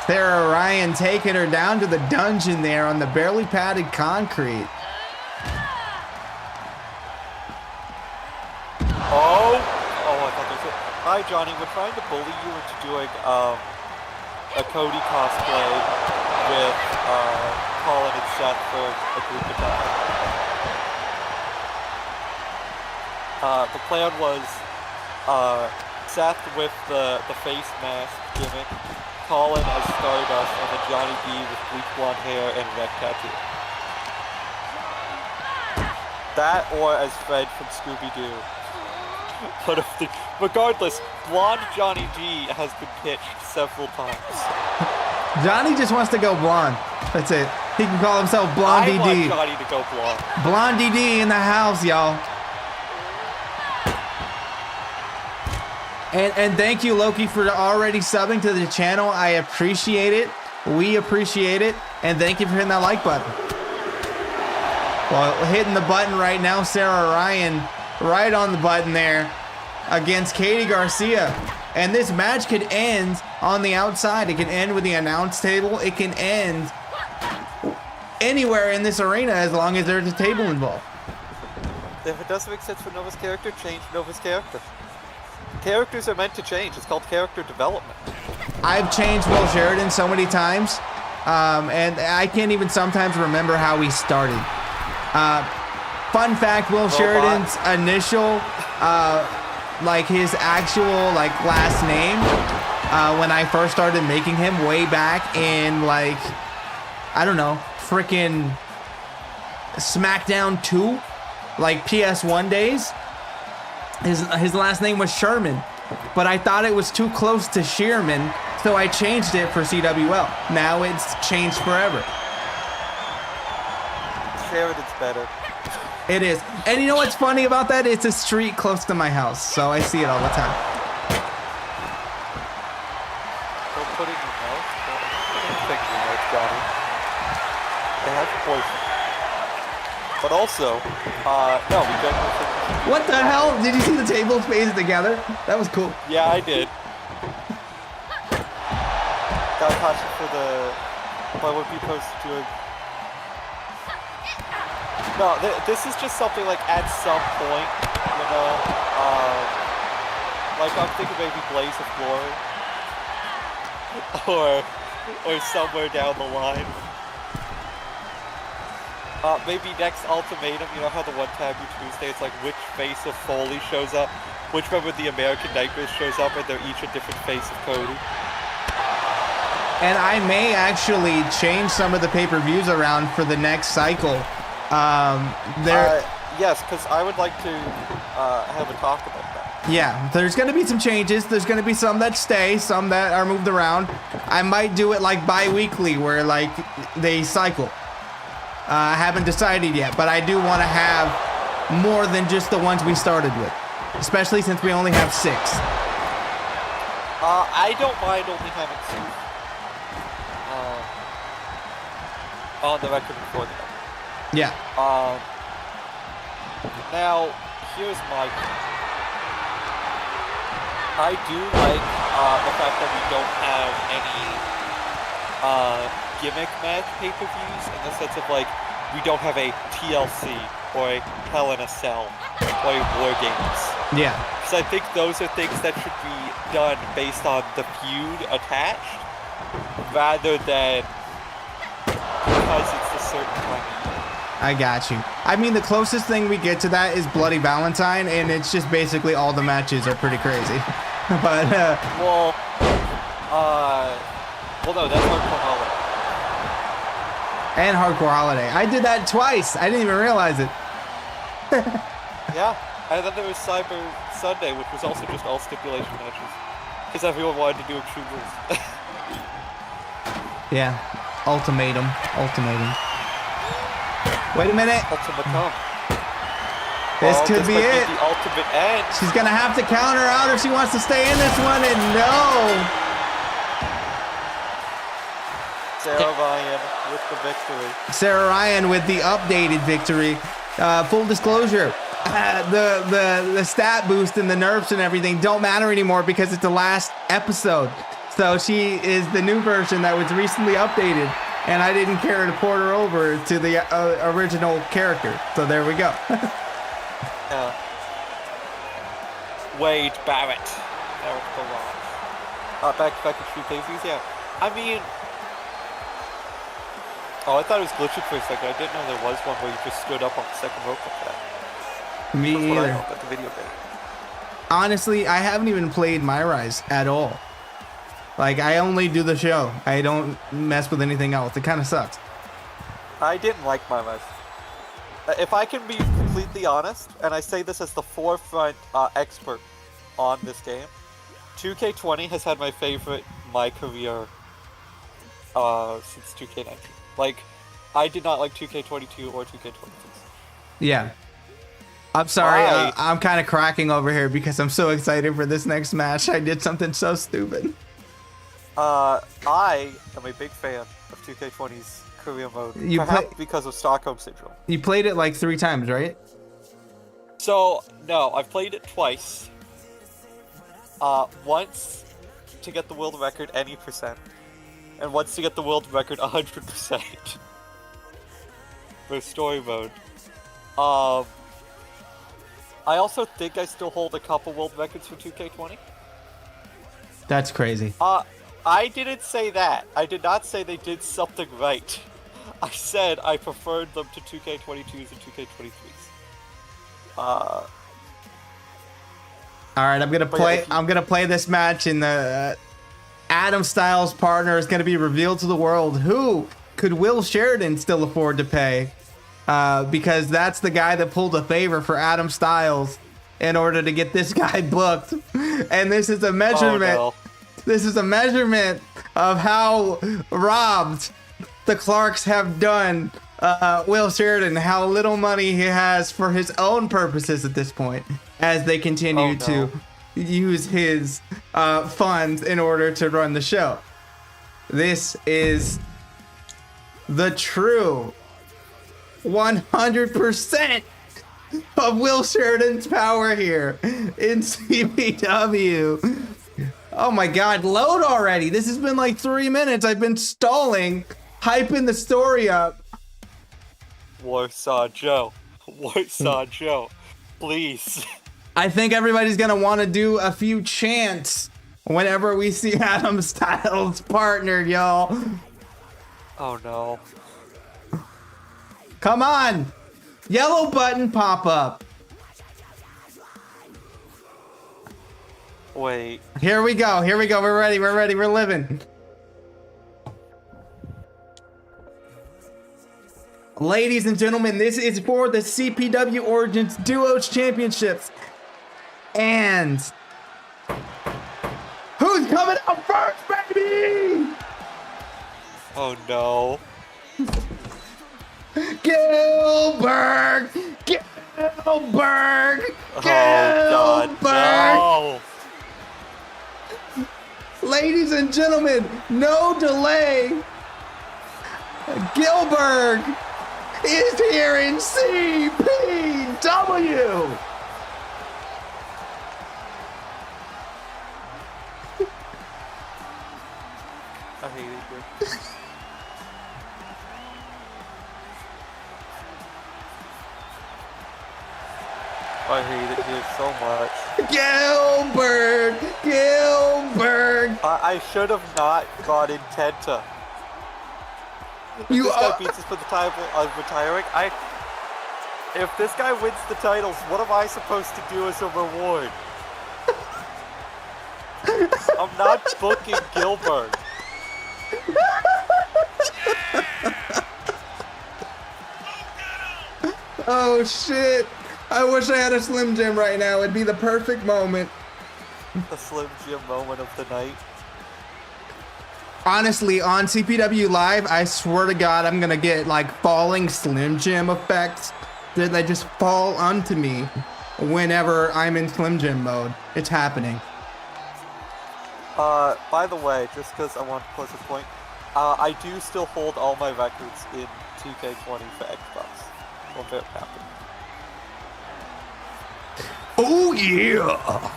B: Sarah Ryan taking her down to the dungeon there on the barely padded concrete.
C: Oh, I thought there was it. Hi, Johnny. We're trying to bully you into doing a Cody cosplay with Colin and Seth for a group attack. The plan was Seth with the face mask gimmick, Colin as Stardust, and then Johnny B with bleach blonde hair and red tattoo. That or as Fred from Scooby-Doo. But regardless, blonde Johnny D has been pitched several times.
B: Johnny just wants to go blonde. That's it. He can call himself Blondie D.
C: I want Johnny to go blonde.
B: Blondie D in the house, y'all. And thank you, Loki, for already subbing to the channel. I appreciate it. We appreciate it. And thank you for hitting that like button. Well, hitting the button right now, Sarah Ryan, right on the button there against Katie Garcia. And this match could end on the outside. It can end with the announce table. It can end anywhere in this arena as long as there's a table involved.
C: If it doesn't make sense for Nova's character, change Nova's character. Characters are meant to change. It's called character development.
B: I've changed Will Sheridan so many times, and I can't even sometimes remember how he started. Fun fact, Will Sheridan's initial, like his actual like last name, when I first started making him way back in like, I don't know, freaking SmackDown 2, like PS1 days. His last name was Sherman, but I thought it was too close to Sheerman, So I changed it for CWL. Now it's changed forever.
C: Sheridan's better.
B: It is. And you know what's funny about that? It's a street close to my house, so I see it all the time.
C: Don't put it in your mouth. Don't think in your mouth, Johnny. They have poison. But also, no, we don't.
B: What the hell? Did you see the tables facing together? That was cool.
C: Yeah, I did. Got a caution for the. By what we posted doing. No, this is just something like at some point, you know, like I'm thinking maybe Blaze of Glory, or somewhere down the line. Maybe next Ultimatum, you know how the one Taboo Tuesday, it's like which face of Foley shows up, which member of the American Nightmares shows up, and they're each a different face of Cody.
B: And I may actually change some of the pay-per-views around for the next cycle.
C: Yes, because I would like to have a talk about that.
B: Yeah, there's going to be some changes. There's going to be some that stay, some that are moved around. I might do it like bi-weekly where like they cycle. I haven't decided yet, but I do want to have more than just the ones we started with, especially since we only have 6.
C: I don't mind only having 6 on the record before that.
B: Yeah.
C: Now, here's my thing. I do like the fact that we don't have any gimmick match pay-per-views in the sense of like we don't have a TLC or a Hell in a Cell or a War Games.
B: Yeah.
C: Because I think those are things that should be done based on the feud attached rather than because it's a certain time of year.
B: I got you. I mean, the closest thing we get to that is Bloody Valentine, and it's just basically all the matches are pretty crazy. But,
C: well, no, that's Hardcore Holiday.
B: And Hardcore Holiday. I did that twice. I didn't even realize it.
C: Yeah, and then there was Cyber Sunday, which was also just all stipulation matches. Because everyone wanted to do Extreme Rules.
B: Yeah. Ultimatum. Wait a minute.
C: Ultimatum.
B: This could be it.
C: The ultimate end.
B: She's going to have to counter out if she wants to stay in this one, and no.
C: Sarah Ryan with the victory.
B: Sarah Ryan with the updated victory. Full disclosure, the stat boost and the nerfs and everything don't matter anymore because it's the last episode. So she is the new version that was recently updated, and I didn't care to port her over to the original character. So there we go.
C: Wade Barrett. Barrett Barrage. Back in Street Pay-Views, yeah. I mean... Oh, I thought it was glitching for a second. I didn't know there was one where you just stood up on the second rope like that.
B: Me
C: That's
B: either.
C: what I know about the video game.
B: Honestly, I haven't even played My Rise at all. Like, I only do the show. I don't mess with anything else. It kind of sucks.
C: I didn't like my life. If I can be completely honest, and I say this as the forefront expert on this game, 2K20 has had my favorite My Career since 2K19. Like, I did not like 2K22 or 2K26.
B: Yeah. I'm sorry, I'm kind of cracking over here because I'm so excited for this next match. I did something so stupid.
C: I am a big fan of 2K20's career mode, perhaps because of Stockholm Syndrome.
B: You played it like 3 times, right?
C: So, no, I've played it twice. Once to get the world record any percent, and once to get the world record 100% for story mode. I also think I still hold a couple world records for 2K20.
B: That's crazy.
C: I didn't say that. I did not say they did something right. I said I preferred them to 2K22s and 2K23s.
B: All right, I'm gonna play this match, and the Adam Styles partner is gonna be revealed to the world. Who could Will Sheridan still afford to pay? Because that's the guy that pulled a favor for Adam Styles in order to get this guy booked. And this is a measurement.
C: Oh, no.
B: This is a measurement of how robbed the Clarks have done Will Sheridan, how little money he has for his own purposes at this point, as they continue to use his funds in order to run the show. This is the true 100% of Will Sheridan's power here in CPW. Oh my god, load already. This has been like 3 minutes. I've been stalling, hyping the story up.
C: Warsaw Joe. Warsaw Joe. Please.
B: I think everybody's gonna want to do a few chants whenever we see Adam Styles partnered, y'all.
C: Oh no.
B: Come on! Yellow button pop up.
C: Wait.
B: Here we go. Here we go. We're ready. We're ready. We're living. Ladies and gentlemen, this is for the CPW Origins Duos Championships. And who's coming out first, baby?
C: Oh no.
B: Gilbert! Gilbert!
C: Oh god, no.
B: Ladies and gentlemen, no delay. Gilbert is here in CPW.
C: I hate it here. I hate it here so much.
B: Gilbert!
C: I should have not got in Kenta.
B: You
C: This
B: are...
C: guy beats us for the title of retiring. If this guy wins the titles, what am I supposed to do as a reward? I'm not booking Gilbert.
B: Oh shit! I wish I had a Slim Jim right now. It'd be the perfect moment.
C: The Slim Jim moment of the night.
B: Honestly, on CPW Live, I swear to God, I'm gonna get like falling Slim Jim effects that they just fall onto me whenever I'm in Slim Jim mode. It's happening.
C: By the way, just because I want to close this point, I do still hold all my records in 2K20 for Xbox. I'm very happy.
B: Oh yeah!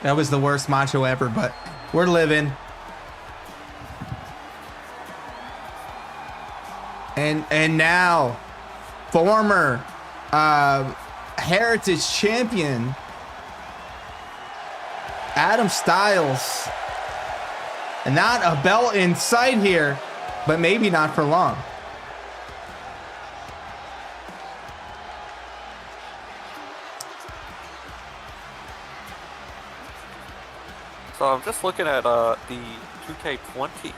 B: That was the worst macho ever, but we're living. And now, former Heritage Champion Adam Styles. And not a belt in sight here, but maybe not for long.
C: So I'm just looking at the 2K23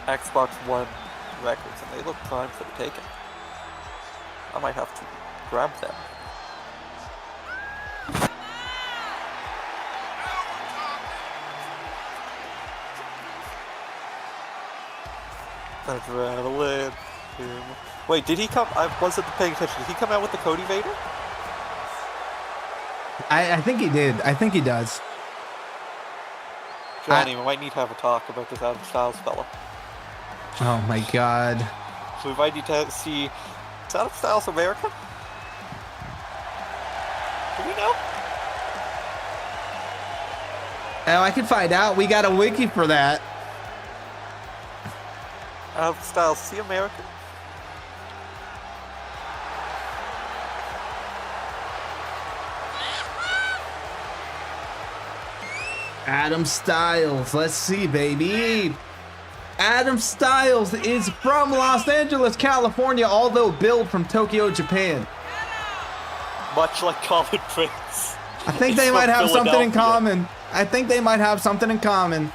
C: Xbox One records, and they look prime for the taking. I might have to grab them. Adrenaline. Wait, did he come? I wasn't paying attention. Did he come out with the Cody Vader?
B: I think he did. I think he does.
C: Johnny, we might need to have a talk about this Adam Styles fella.
B: Oh my God.
C: So we might need to see... Is Adam Styles American? Do we know?
B: Oh, I can find out. We got a wiki for that.
C: Adam Styles, is he American?
B: Adam Styles. Let's see, baby. Adam Styles is from Los Angeles, California, although billed from Tokyo, Japan.
C: Much like Colin Prince.
B: I think they might have something in common. I think they might have something in common.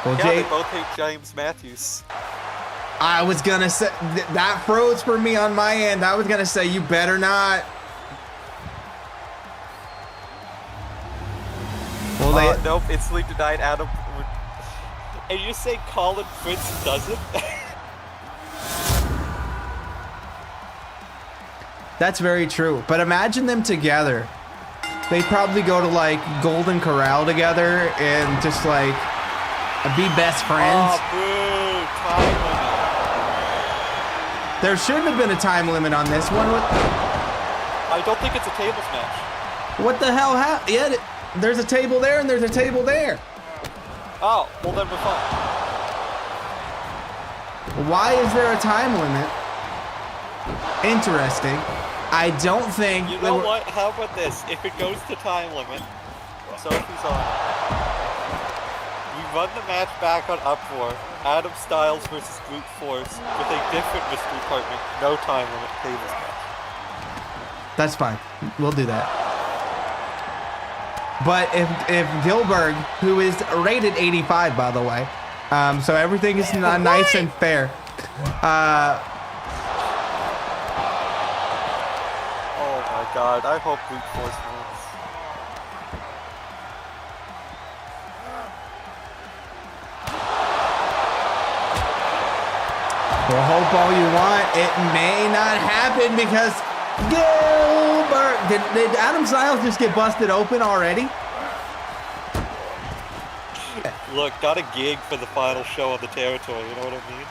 B: Well,
C: Yeah,
B: Jay,
C: they both hate James Matthews.
B: I was gonna say that froze for me on my end. I was gonna say you better not. Well,
C: nope, instantly denied Adam. And you say Colin Prince doesn't?
B: That's very true. But imagine them together. They'd probably go to like Golden Corral together and just like be best friends.
C: Oh, boo! Time limit.
B: There shouldn't have been a time limit on this one.
C: I don't think it's a tables match.
B: What the hell happened? Yeah, there's a table there and there's a table there.
C: Oh, well then we're fine.
B: Why is there a time limit? Interesting. I don't think...
C: You know what? How about this? If it goes to time limit, Sophie's on. We run the match back on Uproar. Adam Styles versus Brute Force with a different mystery partner. No time limit. Tables match.
B: That's fine. We'll do that. But if Gilbert, who is rated 85, by the way, so everything is nice and fair.
C: Oh my God! I hope Brute Force wins.
B: Well, hope all you want. It may not happen because Gilbert... Did Adam Styles just get busted open already?
C: Look, got a gig for the final show on the territory, you know what I mean?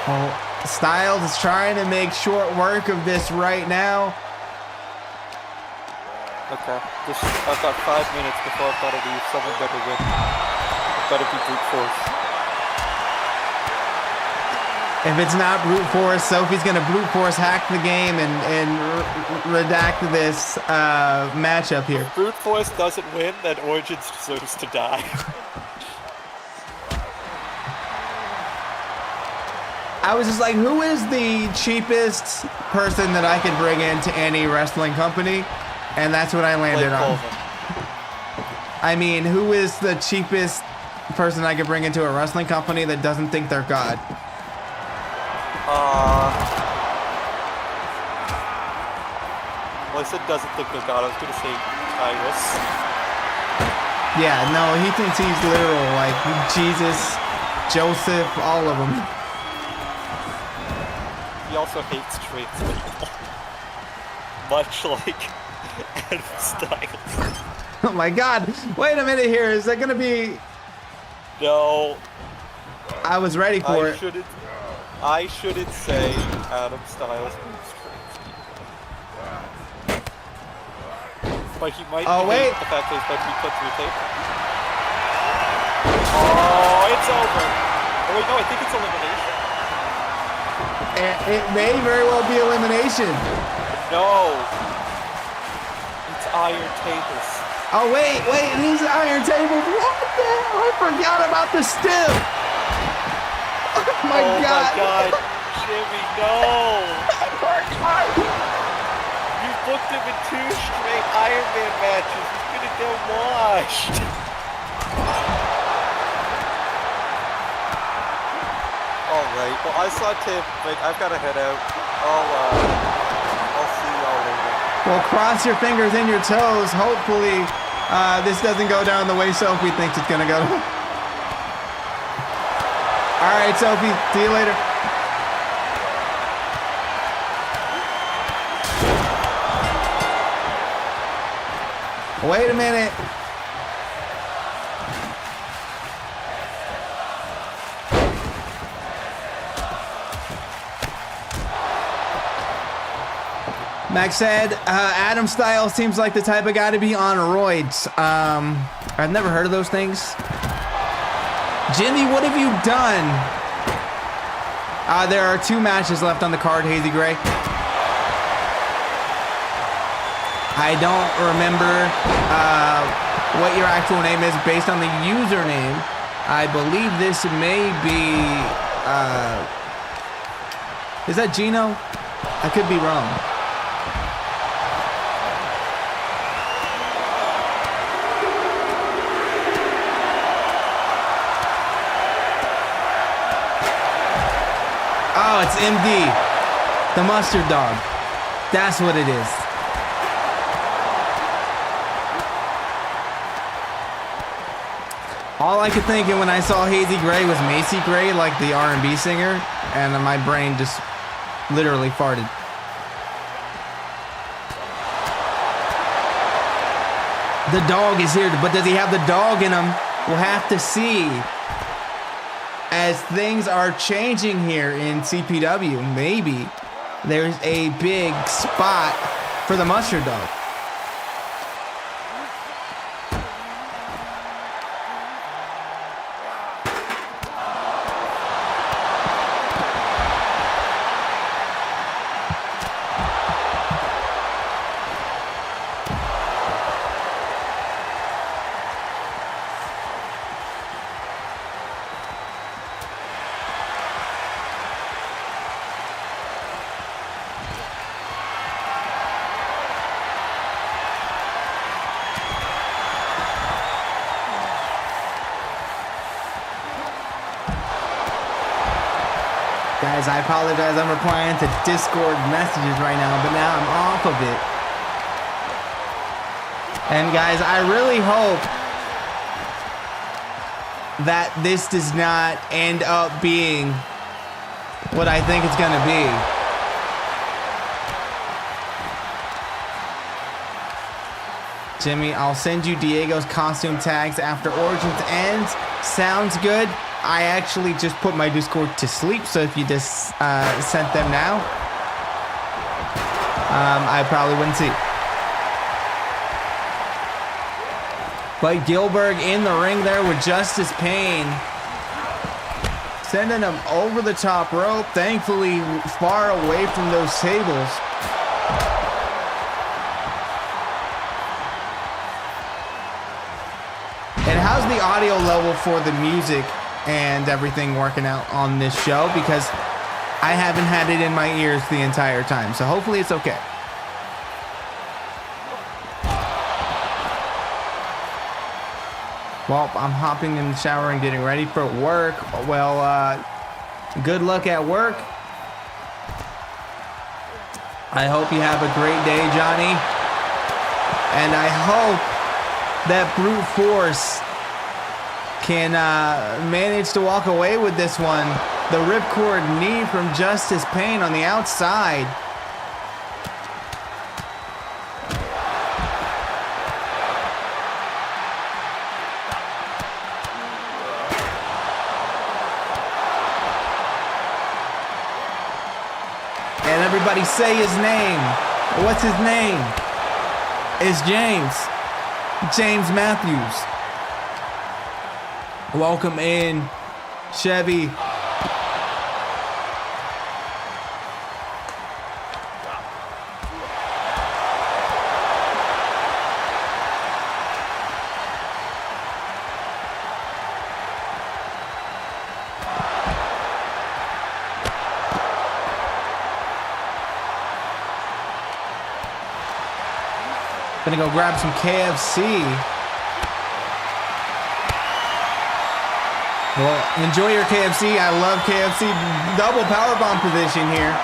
B: Oh, Styles is trying to make short work of this right now.
C: Okay, I've got 5 minutes before I've got to leave. Someone better win. It better be Brute Force.
B: If it's not Brute Force, Sophie's going to Brute Force hack the game and redact this matchup here.
C: If Brute Force doesn't win, then Origins deserves to die.
B: I was just like, who is the cheapest person that I could bring into any wrestling company? And that's what I landed on. I mean, who is the cheapest person I could bring into a wrestling company that doesn't think they're God?
C: Well, I said doesn't think they're God. I was going to say Tyrus.
B: Yeah, no, he thinks he's literal, like Jesus, Joseph, all of them.
C: He also hates trans people. Much like Adam Styles.
B: Oh my God. Wait a minute here. Is that going to be...
C: No.
B: I was ready for it.
C: I shouldn't say Adam Styles hates trans people. But he might hate the fact that he's about to be put through a tape. Oh, it's over. Oh wait, no, I think it's elimination.
B: It may very well be elimination.
C: No. It's Iron Tables.
B: Oh, wait, these Iron Tables. What the hell? I forgot about the stiff. Oh my God.
C: Jimmy, no. You booked him in 2 straight Iron Man matches. He's gonna get washed. Alright, well I saw Tim, like I've gotta head out. I'll see y'all later.
B: Well, cross your fingers and your toes. Hopefully, this doesn't go down the way Sophie thinks it's gonna go. All right, Sophie, see you later. Wait a minute. Max said, Adam Styles seems like the type of guy to be on roids. I've never heard of those things. Jimmy, what have you done? There are 2 matches left on the card, Hazy Gray. I don't remember what your actual name is based on the username. I believe this may be... is that Gino? I could be wrong. Oh, it's MD, the mustard dog. That's what it is. All I could think of when I saw Hazy Gray was Macy Gray, like the R&B singer, and my brain just literally farted. The dog is here, but does he have the dog in him? We'll have to see. As things are changing here in CPW, maybe there's a big spot for the mustard dog. Guys, I apologize. I'm replying to Discord messages right now, but now I'm off of it. And guys, I really hope that this does not end up being what I think it's gonna be. Jimmy, I'll send you Diego's costume tags after Origins ends. Sounds good. I actually just put my Discord to sleep, so if you just sent them now, I probably wouldn't see. But Gilbert in the ring there with Justice Payne, sending him over the top rope, thankfully far away from those tables. And how's the audio level for the music and everything working out on this show? Because I haven't had it in my ears the entire time, so hopefully it's okay. Well, I'm hopping in the shower and getting ready for work. Well, good luck at work. I hope you have a great day, Johnny. And I hope that Brute Force can manage to walk away with this one. The ripcord knee from Justice Payne on the outside. And everybody say his name. What's his name? It's James. James Matthews. Welcome in, Chevy. Gonna go grab some KFC. Well, enjoy your KFC. I love KFC. Double powerbomb position here.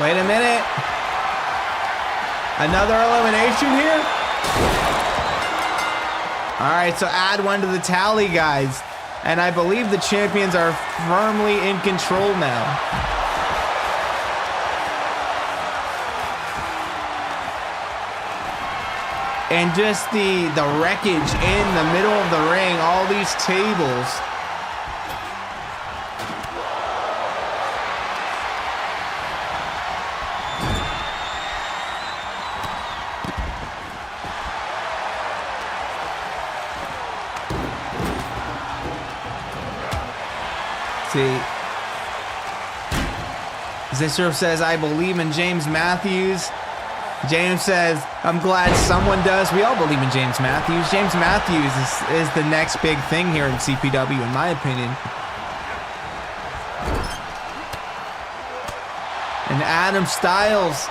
B: Wait a minute. Another elimination here? All right, so add one to the tally, guys. And I believe the champions are firmly in control now. And just the wreckage in the middle of the ring, all these tables. See, Zisser says, I believe in James Matthews. James says, I'm glad someone does. We all believe in James Matthews. James Matthews is the next big thing here in CPW, in my opinion. And Adam Styles,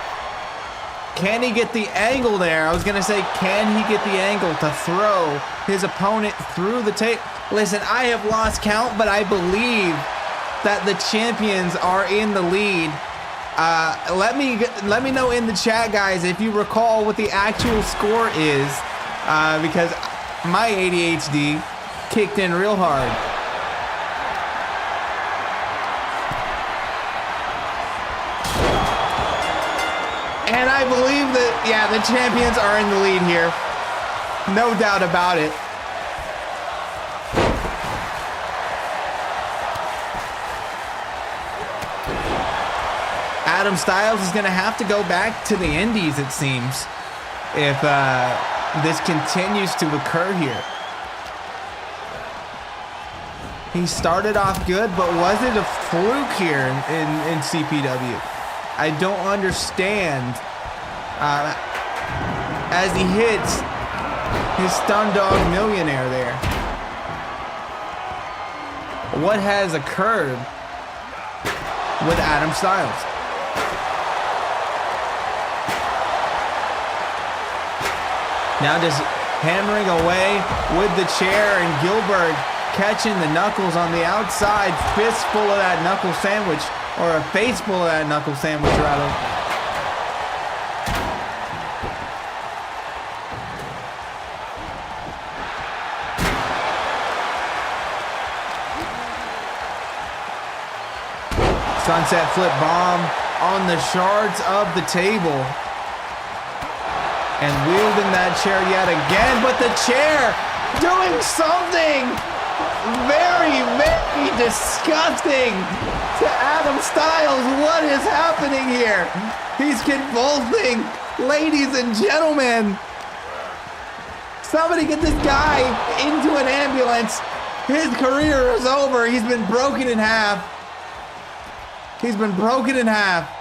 B: can he get the angle there? I was going to say, can he get the angle to throw his opponent through the tape? Listen, I have lost count, but I believe that the champions are in the lead. Let me know in the chat, guys, if you recall what the actual score is, because my ADHD kicked in real hard. And I believe that, yeah, the champions are in the lead here. No doubt about it. Adam Styles is going to have to go back to the Indies, it seems, if this continues to occur here. He started off good, but was it a fluke here in CPW? I don't understand. As he hits his stun dog millionaire there. What has occurred with Adam Styles? Now just hammering away with the chair, and Gilbert catching the knuckles on the outside. Fistful of that knuckle sandwich, or a faceful of that knuckle sandwich, rather. Sunset flip bomb on the shards of the table. And wielding that chair yet again, but the chair doing something very, very disgusting to Adam Styles. What is happening here? He's convulsing, ladies and gentlemen. Somebody get this guy into an ambulance. His career is over. He's been broken in half. He's been broken in half.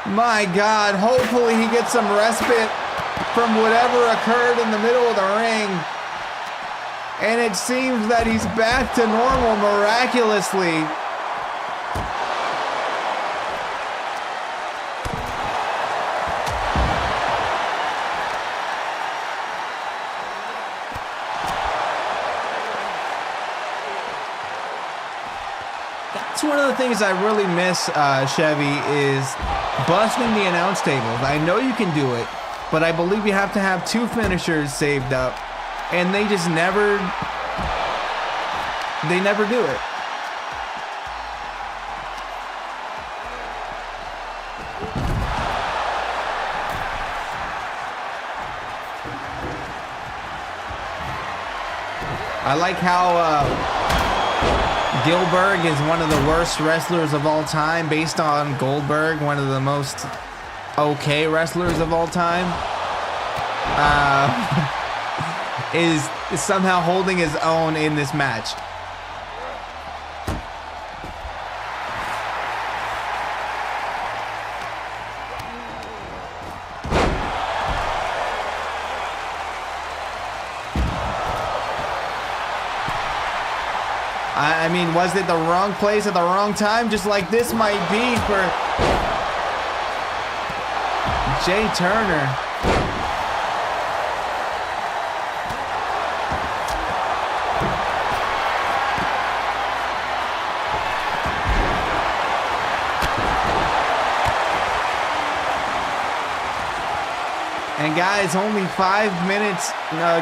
B: My God, hopefully he gets some respite from whatever occurred in the middle of the ring. And it seems that he's back to normal miraculously. That's one of the things I really miss, Chevy, is busting the announce tables. I know you can do it, but I believe you have to have two finishers saved up, and they just never do it. I like how Gilbert is one of the worst wrestlers of all time, based on Goldberg, one of the most okay wrestlers of all time, is somehow holding his own in this match. I mean, was it the wrong place at the wrong time? Just like this might be for Jay Turner. And guys, only 5 minutes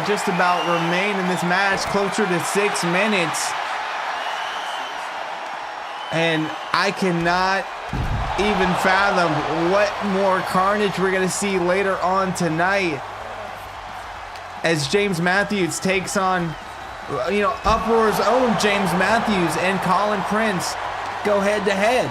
B: just about remain in this match, closer to 6 minutes. And I cannot even fathom what more carnage we're going to see later on tonight, as James Matthews takes on, Uproar's own James Matthews and Colin Prince go head to head.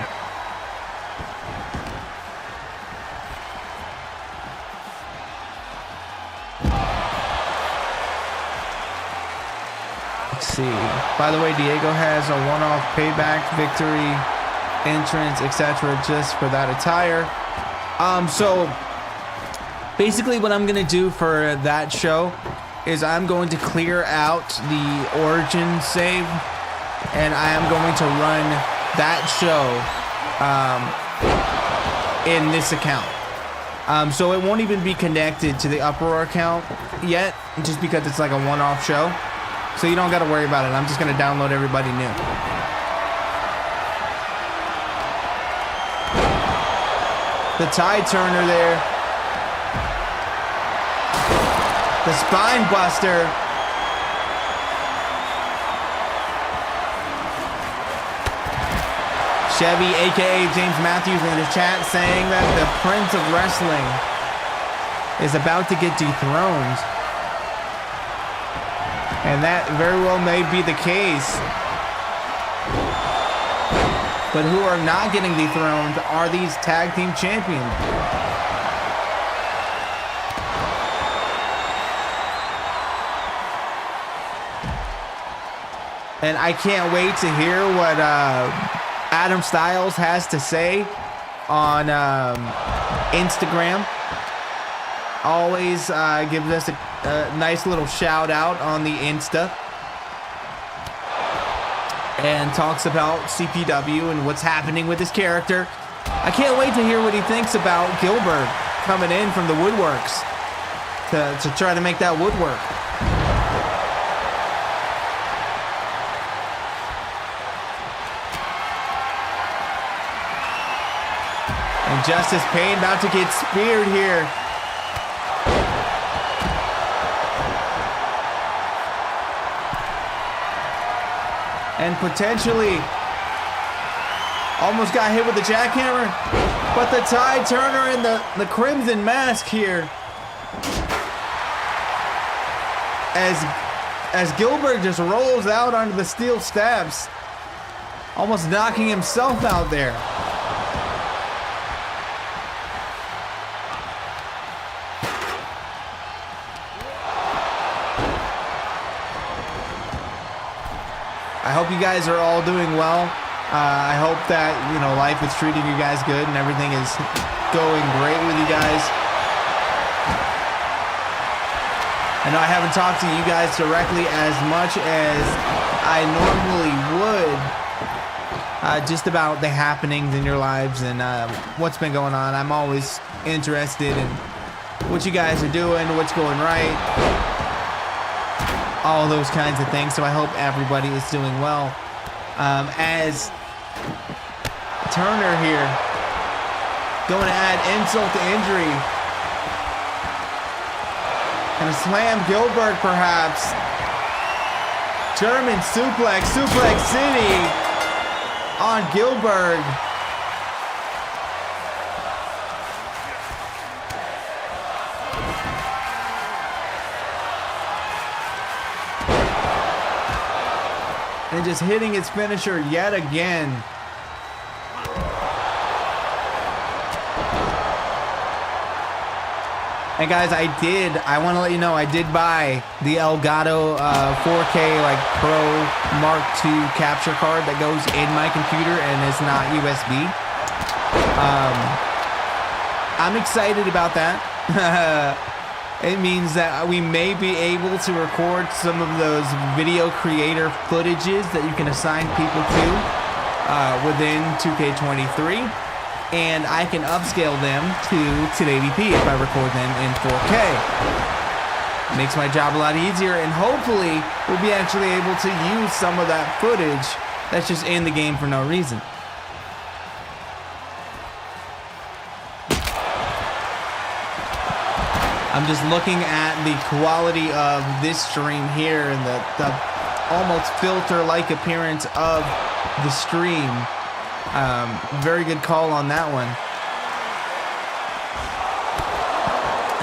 B: Let's see. By the way, Diego has a one-off payback victory entrance, etc. just for that attire. So basically what I'm gonna do for that show is I'm going to clear out the Origin save, and I am going to run that show in this account. So it won't even be connected to the Uproar account yet, just because it's like a one-off show. So you don't got to worry about it. I'm just going to download everybody new. The tie turner there. The spine buster. Chevy, aka James Matthews, in the chat saying that the Prince of Wrestling is about to get dethroned. And that very well may be the case. But who are not getting dethroned are these tag team champions. And I can't wait to hear what Adam Styles has to say on Instagram. Always gives us a nice little shout out on the Insta. And talks about CPW and what's happening with his character. I can't wait to hear what he thinks about Gilbert coming in from the woodworks to try to make that woodwork. And Justice Payne about to get speared here. And potentially almost got hit with the jackhammer. But the tie turner and the crimson mask here. As Gilbert just rolls out onto the steel steps. Almost knocking himself out there. I hope you guys are all doing well. I hope that, you know, life is treating you guys good and everything is going great with you guys. I know I haven't talked to you guys directly as much as I normally would, just about the happenings in your lives and what's been going on. I'm always interested in what you guys are doing, what's going right. All those kinds of things, so I hope everybody is doing well. As Turner here going to add insult to injury. Gonna slam Gilbert perhaps. German suplex, Suplex City on Gilbert. And just hitting his finisher yet again. And guys, I want to let you know, I did buy the Elgato 4K like Pro Mark II capture card that goes in my computer and it's not USB. I'm excited about that. It means that we may be able to record some of those video creator footages that you can assign people to within 2K23, and I can upscale them to 1080p if I record them in 4K. Makes my job a lot easier, and hopefully we'll be actually able to use some of that footage that's just in the game for no reason. I'm just looking at the quality of this stream here and the almost filter-like appearance of the stream. Very good call on that one.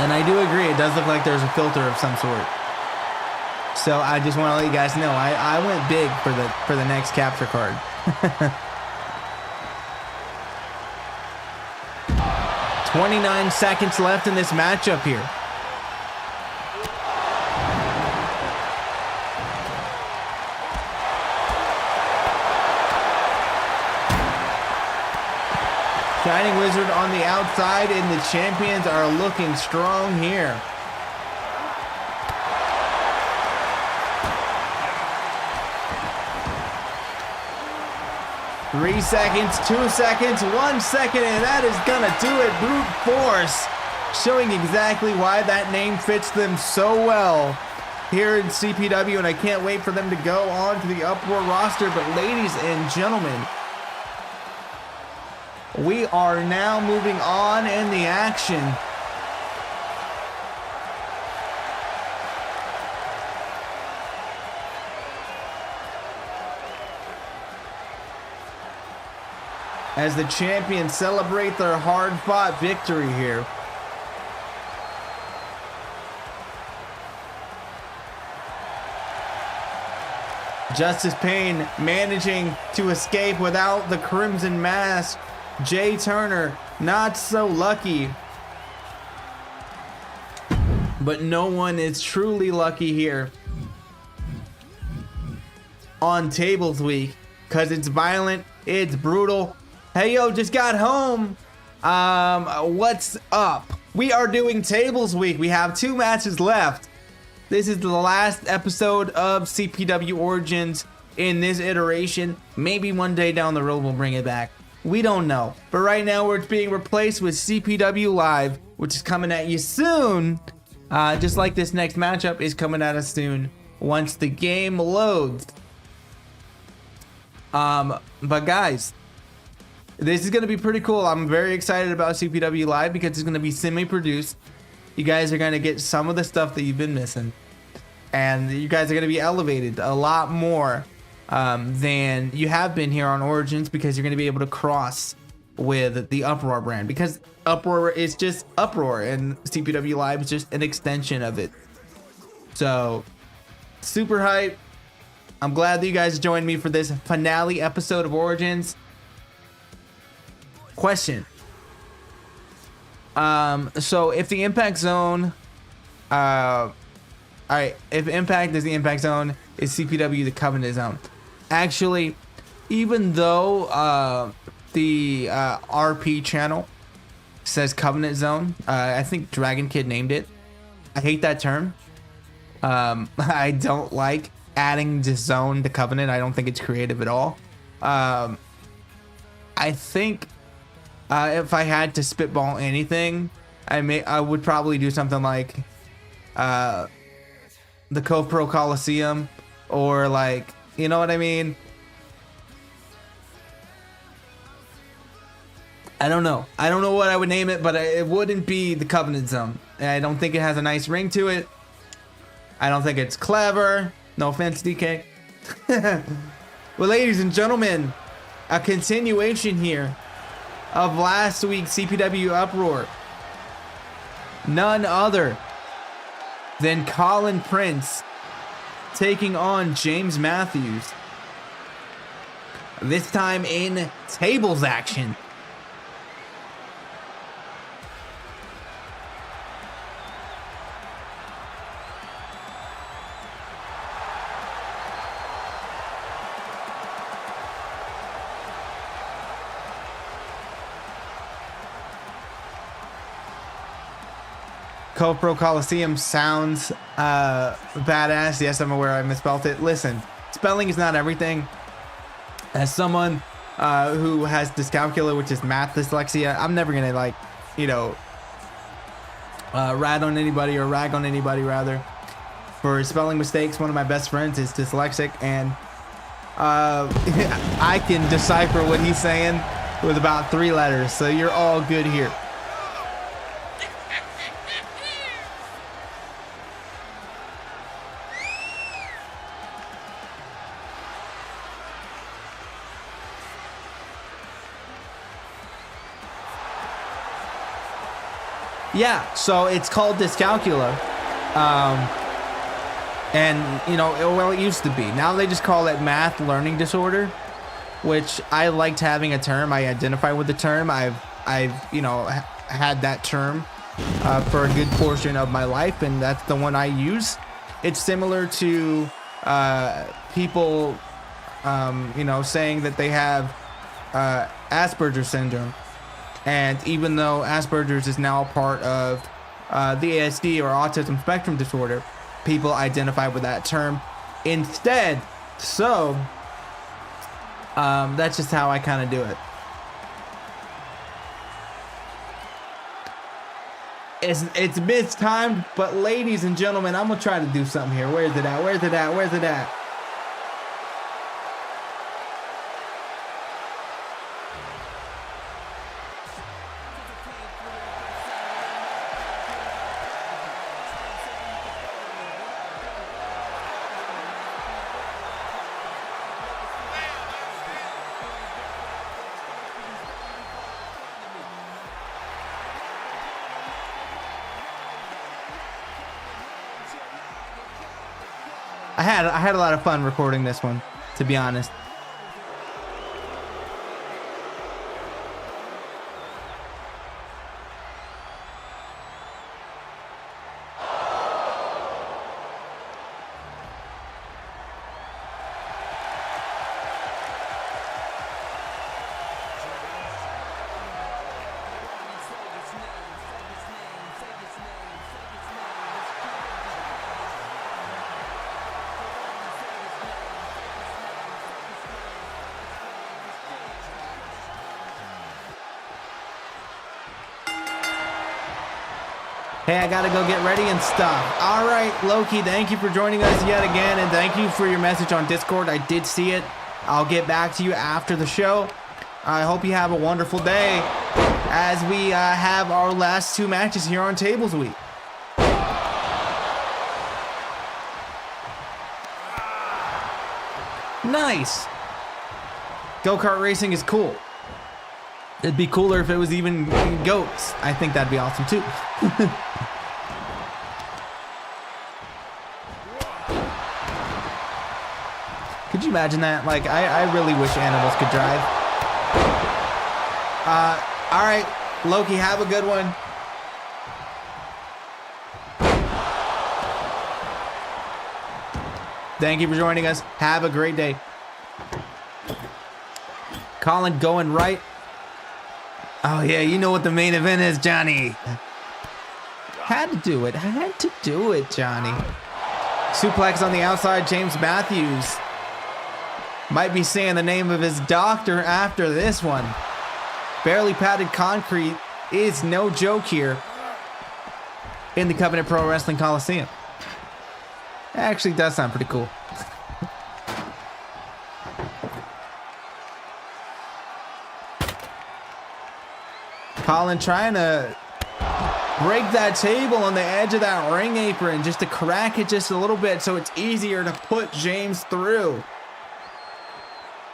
B: And I do agree, it does look like there's a filter of some sort. So I just want to let you guys know, I went big for the next capture card. 29 seconds left in this matchup here. Shining Wizard on the outside, and the champions are looking strong here. Three seconds, 2 seconds, 1 second, and that is gonna do it. Brute Force, showing exactly why that name fits them so well here in CPW, and I can't wait for them to go on to the Uproar roster. But ladies and gentlemen, we are now moving on in the action. As the champions celebrate their hard-fought victory here. Justice Payne managing to escape without the Crimson Mask. Jay Turner, not so lucky. But no one is truly lucky here on Tables Week, because it's violent, it's brutal. Hey, yo, just got home. What's up? We are doing Tables Week. We have 2 matches left. This is the last episode of CPW Origins in this iteration. Maybe one day down the road we'll bring it back. We don't know. But right now we're being replaced with CPW Live, which is coming at you soon. Just like this next matchup is coming at us soon once the game loads. But guys, this is going to be pretty cool. I'm very excited about CPW Live because it's going to be semi-produced. You guys are going to get some of the stuff that you've been missing. And you guys are going to be elevated a lot more than you have been here on Origins, because you're going to be able to cross with the Uproar brand. Because Uproar is just Uproar and CPW Live is just an extension of it. So, super hype. I'm glad that you guys joined me for this finale episode of Origins. Question. So if the impact zone, alright, if impact is the impact zone, is CPW the Covenant zone? Actually, even though the RP channel says Covenant zone, I think Dragon Kid named it. I hate that term. I don't like adding the zone to Covenant. I don't think it's creative at all. I think if I had to spitball anything, I would probably do something like the Cove Pro Coliseum, or like, you know what I mean? I don't know. I don't know what I would name it, but it wouldn't be the Covenant Zone. I don't think it has a nice ring to it. I don't think it's clever. No offense, DK. Well, ladies and gentlemen, a continuation here of last week's CPW Uproar. None other than Colin Prince taking on James Matthews. This time in tables action. Cove Pro Coliseum sounds badass. Yes, I'm aware I misspelled it. Listen, spelling is not everything. As someone who has dyscalculia, which is math dyslexia, I'm never gonna, like, you know, rat on anybody, or rag on anybody rather, for spelling mistakes. One of my best friends is dyslexic, and I can decipher what he's saying with about 3 letters, so you're all good here. Yeah, so it's called dyscalculia, and you know, well, it used to be. Now they just call it math learning disorder, which I liked having a term. I identify with the term. I've you know, had that term for a good portion of my life, and that's the one I use. It's similar to people, you know, saying that they have Asperger's syndrome. And even though Asperger's is now a part of the ASD or autism spectrum disorder, people identify with that term instead. So that's just how I kind of do it. It's mistimed, but ladies and gentlemen, I'm gonna try to do something here. Where's it at? Where's it at? Where's it at? I had a lot of fun recording this one, to be honest. Hey, I gotta go get ready and stuff. All right, Loki, thank you for joining us yet again, and thank you for your message on Discord. I did see it. I'll get back to you after the show. I hope you have a wonderful day as we have our last two matches here on Tables Week. Nice. Go-kart racing is cool. It'd be cooler if it was even goats. I think that'd be awesome too. Could you imagine that? Like, I really wish animals could drive. All right, Loki, have a good one. Thank you for joining us. Have a great day. Colin going right. Oh yeah, you know what the main event is, Johnny. Had to do it. Had to do it, Johnny. Suplex on the outside, James Matthews. Might be saying the name of his doctor after this one. Barely padded concrete is no joke here in the Covenant Pro Wrestling Coliseum. It actually does sound pretty cool. Colin trying to break that table on the edge of that ring apron just to crack it just a little bit so it's easier to put James through.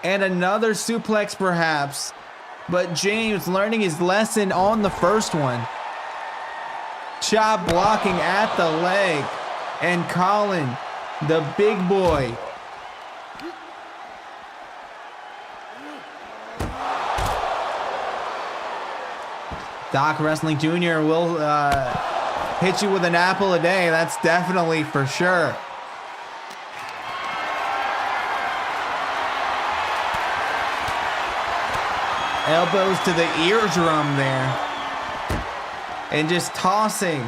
B: And another suplex perhaps, but James learning his lesson on the first one. Chop blocking at the leg, and Colin, the big boy, Doc Wrestling Jr. will hit you with an apple a day. That's definitely for sure. Elbows to the eardrum there. And just tossing.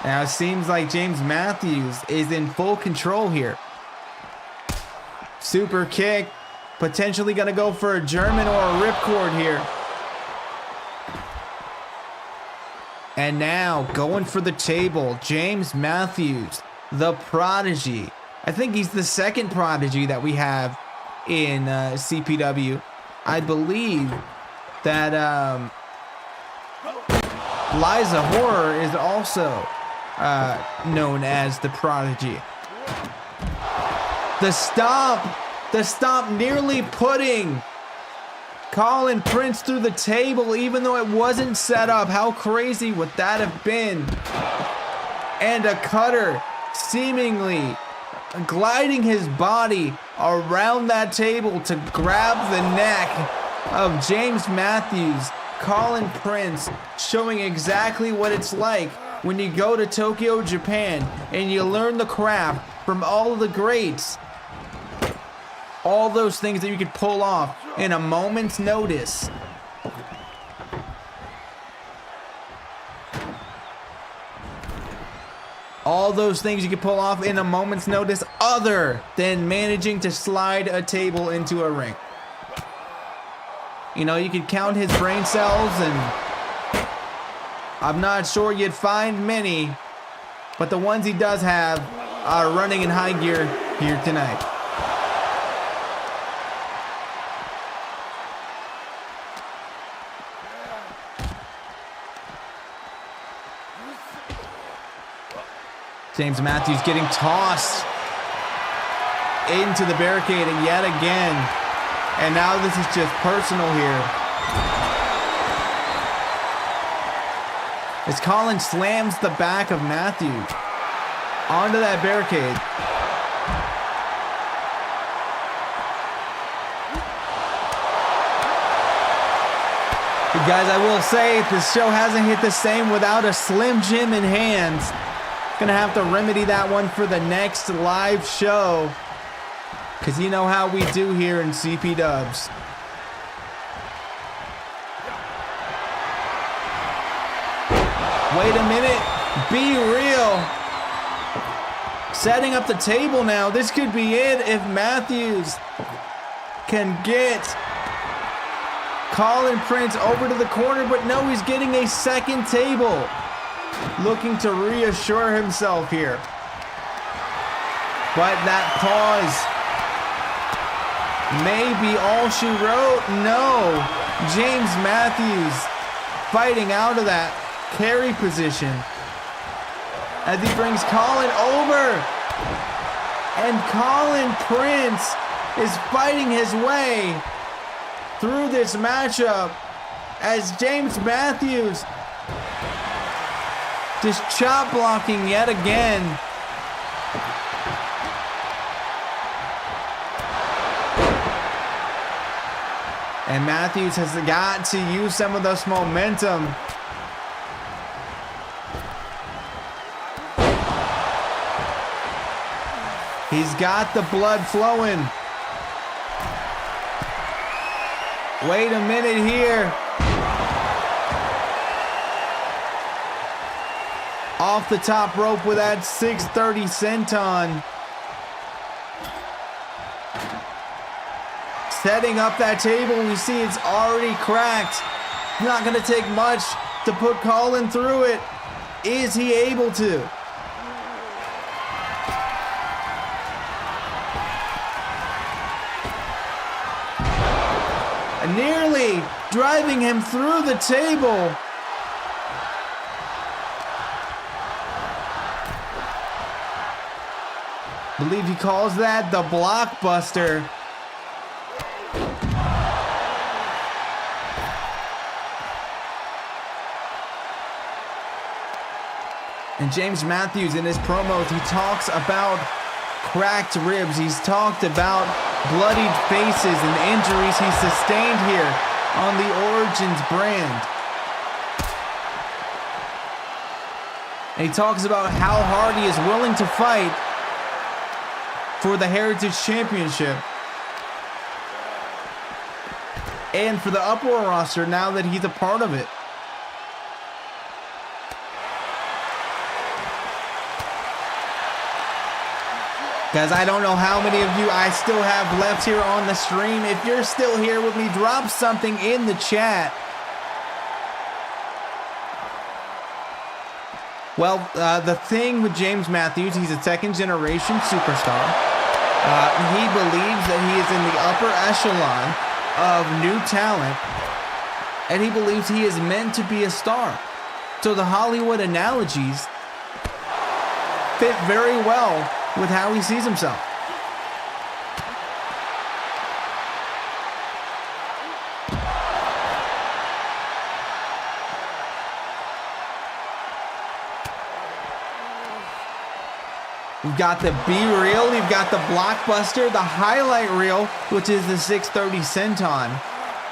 B: Now it seems like James Matthews is in full control here. Super kick. Potentially going to go for a German or a ripcord here. And now going for the table, James Matthews, the prodigy. I think he's the second prodigy that we have in CPW. I believe that Liza Horror is also known as the prodigy. The stomp nearly putting Colin Prince through the table, even though it wasn't set up. How crazy would that have been? And a cutter seemingly gliding his body around that table to grab the neck of James Matthews. Colin Prince showing exactly what it's like when you go to Tokyo, Japan, and you learn the craft from all of the greats. All those things that you could pull off in a moment's notice. All those things you can pull off in a moment's notice other than managing to slide a table into a ring. You know, you could count his brain cells, and I'm not sure you'd find many, but the ones he does have are running in high gear here tonight. James Matthews getting tossed into the barricade yet again. And now this is just personal here. As Colin slams the back of Matthews onto that barricade. But guys, I will say this show hasn't hit the same without a Slim Jim in hands. Gonna have to remedy that one for the next live show, because you know how we do here in CP Dubs. Wait a minute, be real. Setting up the table now. This could be it if Matthews can get Colin Prince over to the corner, but no, he's getting a second table. Looking to reassure himself here. But that pause may be all she wrote. No. James Matthews fighting out of that carry position as he brings Colin over. And Colin Prince is fighting his way through this matchup as James Matthews just chop blocking yet again. And Matthews has got to use some of this momentum. He's got the blood flowing. Wait a minute here. Off the top rope with that 630 senton. Setting up that table. We see it's already cracked. Not going to take much to put Colin through it. Is he able to? Nearly driving him through the table. I believe he calls that the blockbuster. And James Matthews in his promos, he talks about cracked ribs. He's talked about bloodied faces and injuries he sustained here on the Origins brand. And he talks about how hard he is willing to fight for the Heritage Championship and for the Uproar roster now that he's a part of it. Guys, I don't know how many of you I still have left here on the stream. If you're still here with me, drop something in the chat. Well, the thing with James Matthews, he's a second-generation superstar. He believes that he is in the upper echelon of new talent, and he believes he is meant to be a star. So the Hollywood analogies fit very well with how he sees himself. You've got the B-reel, you've got the blockbuster, the highlight reel, which is the 630 senton,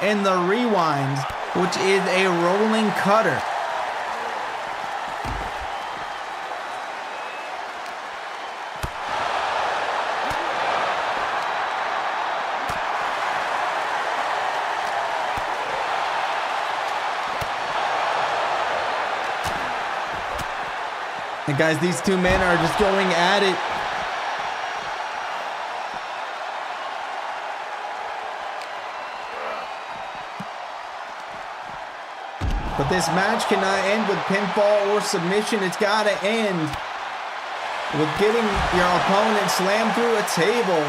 B: and the rewind, which is a rolling cutter. And guys, these two men are just going at it. But this match cannot end with pinfall or submission. It's got to end with getting your opponent slammed through a table.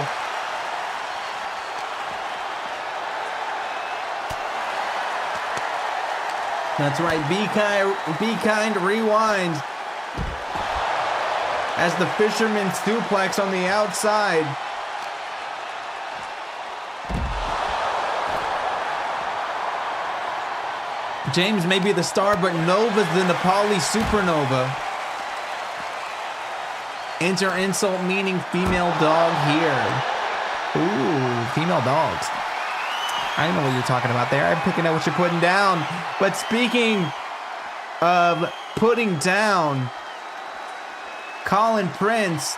B: That's right, be kind, rewind. As the fisherman's suplex on the outside. James may be the star, but Nova's the Nepali supernova. Enter insult meaning female dog here. Ooh, female dogs. I know what you're talking about there. I'm picking up what you're putting down. But speaking of putting down, Colin Prince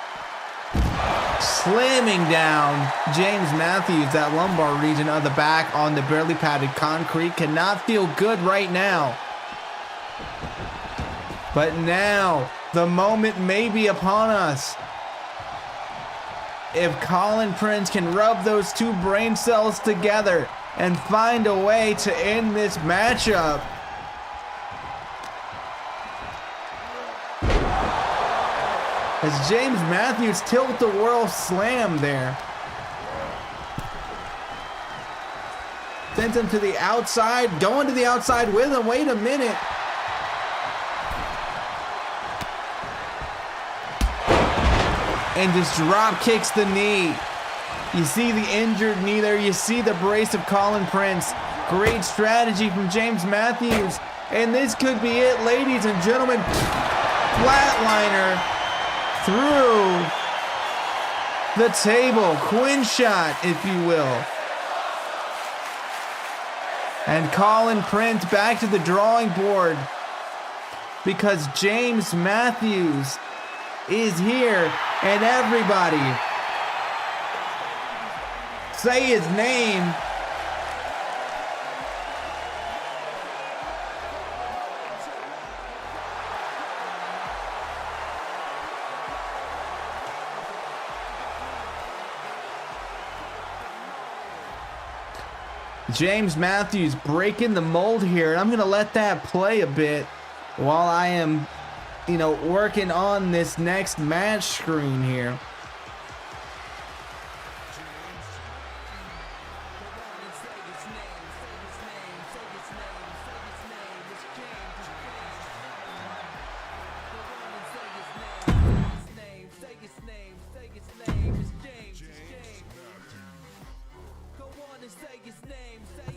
B: slamming down James Matthews. That lumbar region of the back on the barely padded concrete cannot feel good right now. But now the moment may be upon us. If Colin Prince can rub those two brain cells together and find a way to end this matchup. As James Matthews tilt the world slam there. Sent him to the outside, going to the outside with him. Wait a minute. And just drop kicks the knee. You see the injured knee there. You see the brace of Colin Prince. Great strategy from James Matthews. And this could be it, ladies and gentlemen. Flatliner through the table. Quinn shot, if you will. And Colin Prince back to the drawing board. Because James Matthews is here. And everybody say his name. James Matthews breaking the mold here. And I'm going to let that play a bit while I am, working on this next match screen here.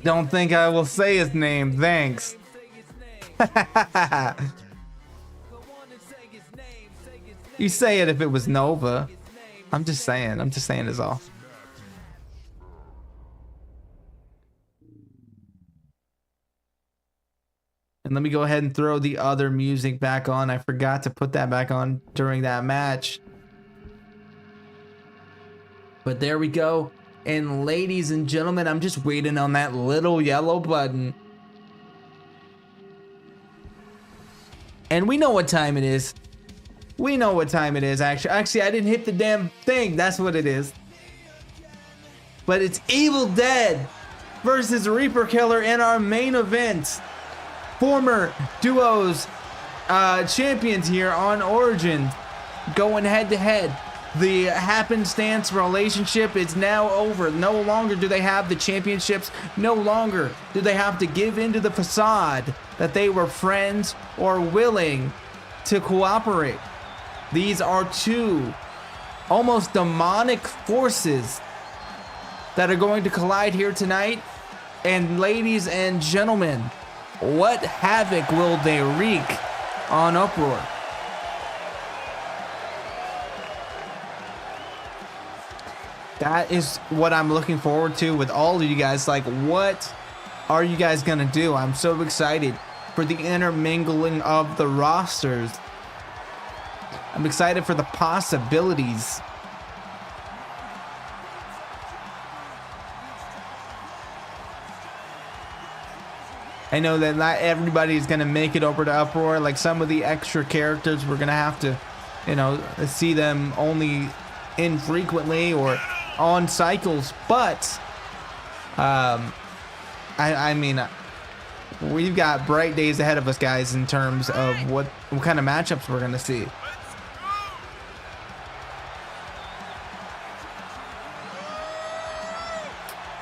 B: Don't think I will say his name, thanks. You say it if it was Nova. I'm just saying is all. And let me go ahead and throw the other music back on. I forgot to put that back on during that match. But there we go. And ladies and gentlemen, I'm just waiting on that little yellow button. And we know what time it is. We know what time it is, actually. Actually, I didn't hit the damn thing. That's what it is. But it's Evil Dead versus Reaper Killer in our main event. Former duos champions here on Origins going head to head. The happenstance relationship is now over. No longer do they have the championships. No longer do they have to give into the facade that they were friends or willing to cooperate. These are two almost demonic forces that are going to collide here tonight. And ladies and gentlemen, what havoc will they wreak on Uproar? That is what I'm looking forward to with all of you guys. Like, what are you guys gonna do? I'm so excited for the intermingling of the rosters. I'm excited for the possibilities. I know that not everybody is going to make it over to Uproar. Like some of the extra characters, we're going to have to, you know, see them only infrequently or on cycles. But, I mean, we've got bright days ahead of us, guys, in terms of what kind of matchups we're going to see.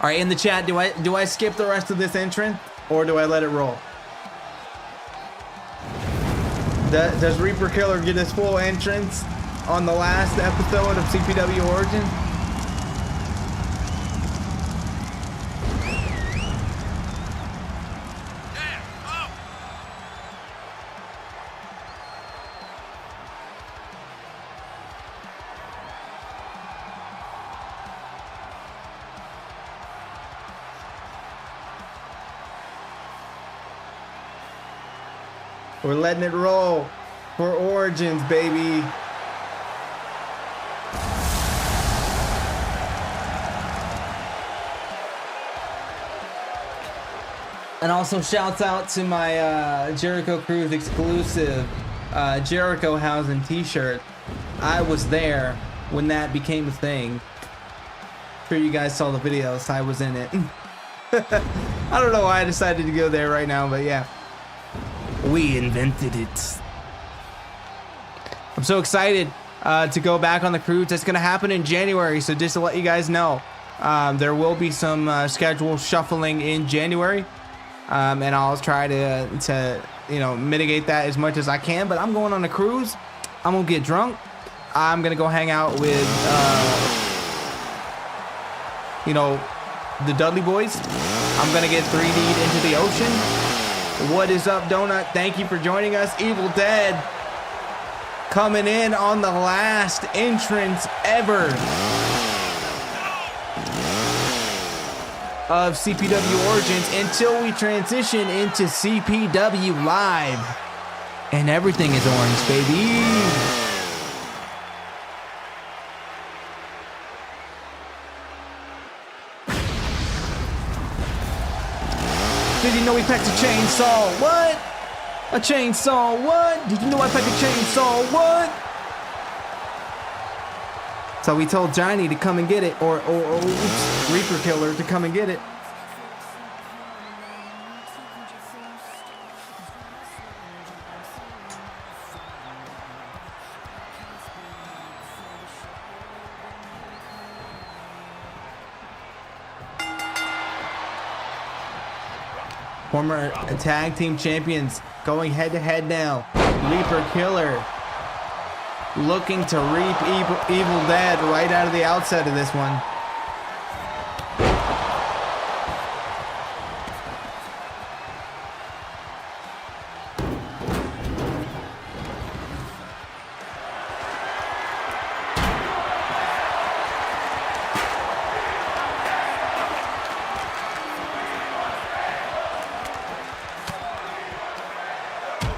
B: All right, in the chat, do I skip the rest of this entrance or do I let it roll? Does Reaper Killer get his full entrance on the last episode of CPW Origins? We're letting it roll for Origins, baby. And also shouts out to my Jericho Cruise exclusive Jericho Housing t-shirt. I was there when that became a thing. Sure you guys saw the videos. I was in it. I don't know why I decided to go there right now, but yeah. We invented it. I'm so excited to go back on the cruise. That's going to happen in January. So just to let you guys know, there will be some schedule shuffling in January. And I'll try to you know, mitigate that as much as I can. But I'm going on a cruise. I'm going to get drunk. I'm going to go hang out with, you know, the Dudley boys. I'm going to get 3D'd into the ocean. What is up, Donut? Thank you for joining us. Evil Dead coming in on the last entrance ever of CPW Origins until we transition into CPW Live. And everything is orange, baby. Did you know he packed a chainsaw? What? A chainsaw? What? Did you know I packed a chainsaw? What? So we told Johnny to come and get it, or oops, Reaper Killer to come and get it. Former tag team champions going head to head now. Reaper Killer looking to reap Evil Dead right out of the outset of this one.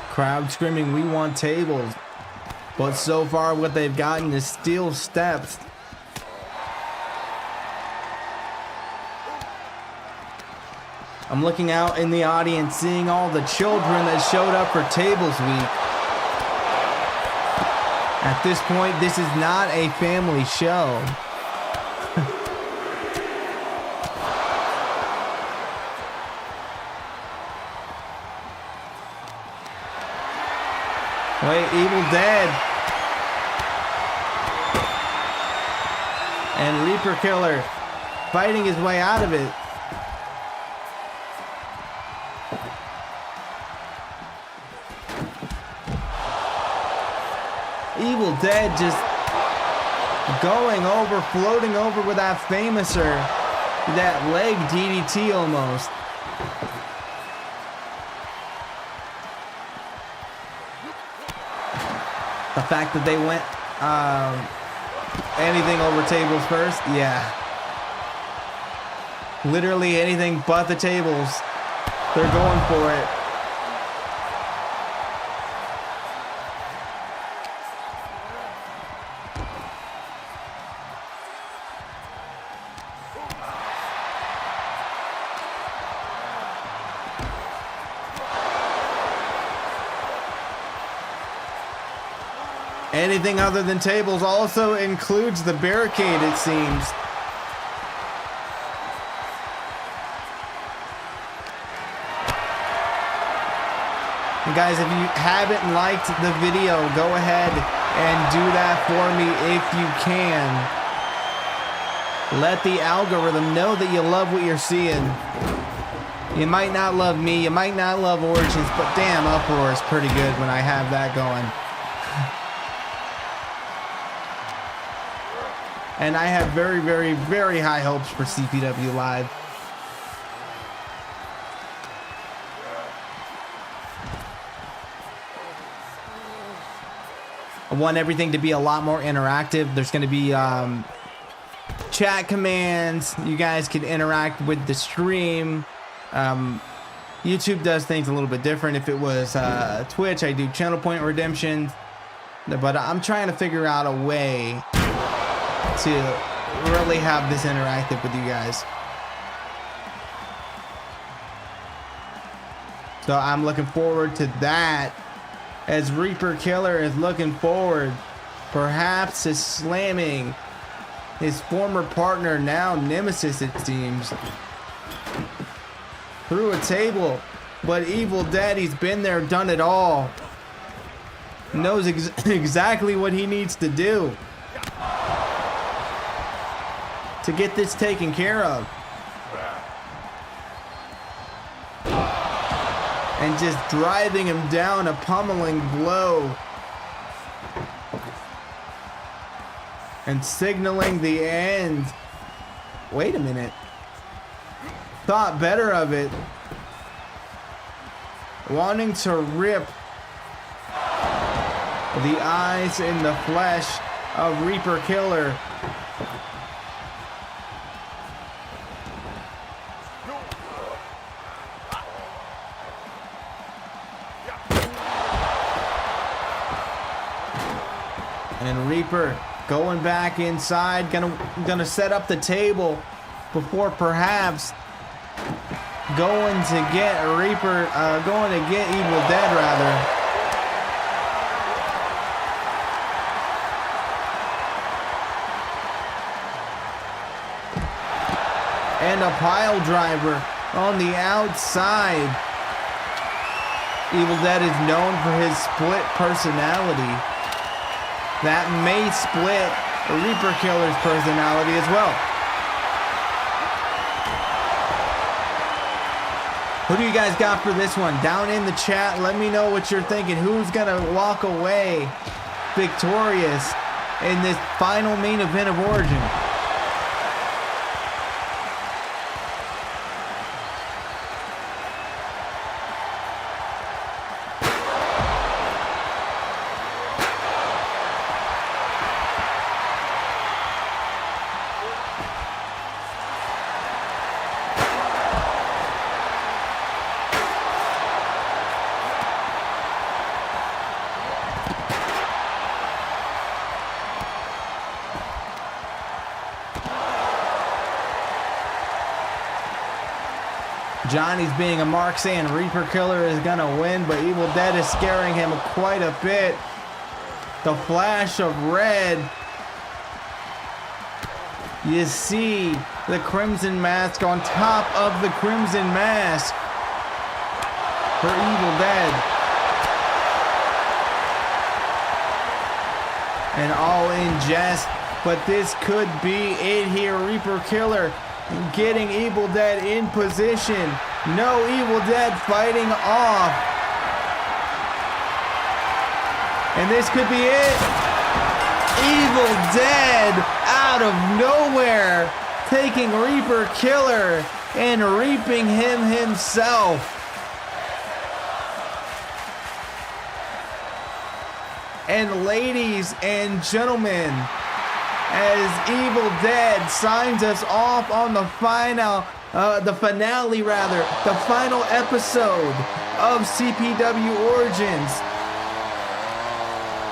B: Crowd screaming, "We want tables." But so far what they've gotten is steel steps. I'm looking out in the audience, seeing all the children that showed up for Tables Week. At this point, this is not a family show. Wait, Evil Dead and Reaper Killer fighting his way out of it. Evil Dead just going over, floating over with that famouser, that leg DDT almost. The fact that they went anything over tables first, yeah. Literally anything but the tables. They're going for it. Anything other than tables also includes the barricade, it seems. And guys, if you haven't liked the video, go ahead and do that for me if you can. Let the algorithm know that you love what you're seeing. You might not love me, you might not love Origins, but damn, Uproar is pretty good when I have that going. And I have very, very, very high hopes for CPW Live. I want everything to be a lot more interactive. There's going to be chat commands. You guys can interact with the stream. YouTube does things a little bit different. If it was Twitch, I do channel point redemptions. But I'm trying to figure out a way to really have this interactive with you guys. So I'm looking forward to that. As Reaper Killer is looking forward, perhaps to slamming his former partner, now nemesis it seems, through a table. But Evil Daddy's been there, done it all. Knows exactly what he needs to do to get this taken care of. And just driving him down, a pummeling blow. And signaling the end. Wait a minute. Thought better of it. Wanting to rip the eyes in the flesh of Reaper Killer. And Reaper going back inside, gonna set up the table before perhaps going to get Reaper, going to get Evil Dead rather. And a pile driver on the outside. Evil Dead is known for his split personality. That may split Reaper Killer's personality as well. Who do you guys got for this one? Down in the chat, let me know what you're thinking. Who's gonna walk away victorious in this final main event of Origin? Johnny's being a mark saying Reaper Killer is gonna win, but Evil Dead is scaring him quite a bit. The flash of red. You see the Crimson Mask on top of the Crimson Mask for Evil Dead. And all in jest, but this could be it here. Reaper Killer getting Evil Dead in position. No, Evil Dead fighting off. And this could be it. Evil Dead out of nowhere, taking Reaper Killer and reaping him himself. And ladies and gentlemen, as Evil Dead signs us off on the final, the finale, the final episode of CPW Origins,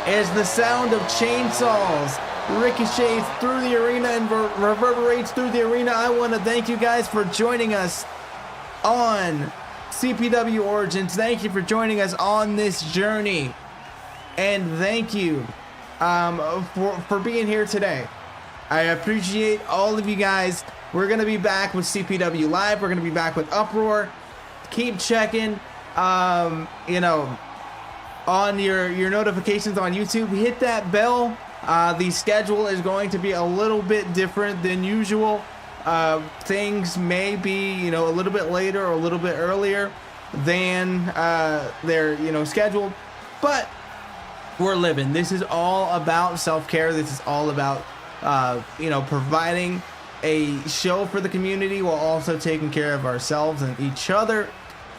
B: as the sound of chainsaws ricochets through the arena and reverberates through the arena. I want to thank you guys for joining us on CPW Origins. Thank you for joining us on this journey. And thank you for being here today. I appreciate all of you guys. We're gonna be back with CPW Live. We're gonna be back with Uproar. Keep checking, you know, on your notifications on YouTube. Hit that bell. The schedule is going to be a little bit different than usual. Things may be, you know, a little bit later or a little bit earlier than they're, you know, scheduled, but we're living. This is all about self-care. This is all about you know, providing a show for the community while also taking care of ourselves and each other.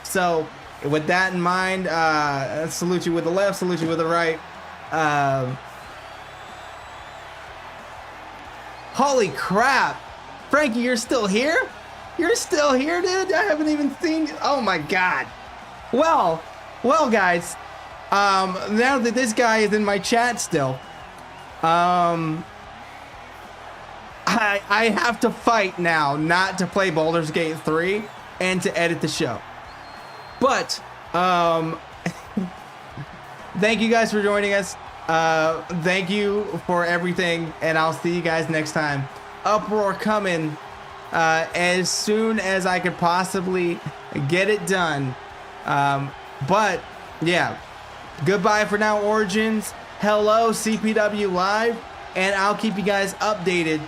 B: So with that in mind, salute you with the left, salute you with the right. Holy crap, Frankie, you're still here? You're still here, dude? I haven't even seen you. Oh my god. Well guys, now that this guy is in my chat still, I have to fight now not to play Baldur's Gate 3 and to edit the show. But thank you guys for joining us. Thank you for everything, and I'll see you guys next time. Uproar coming as soon as I could possibly get it done. But yeah, goodbye for now, Origins. Hello, CPW Live, and I'll keep you guys updated.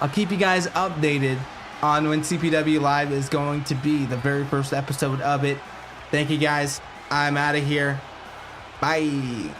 B: I'll keep you guys updated on when CPW Live is going to be, the very first episode of it. Thank you guys. I'm out of here. Bye.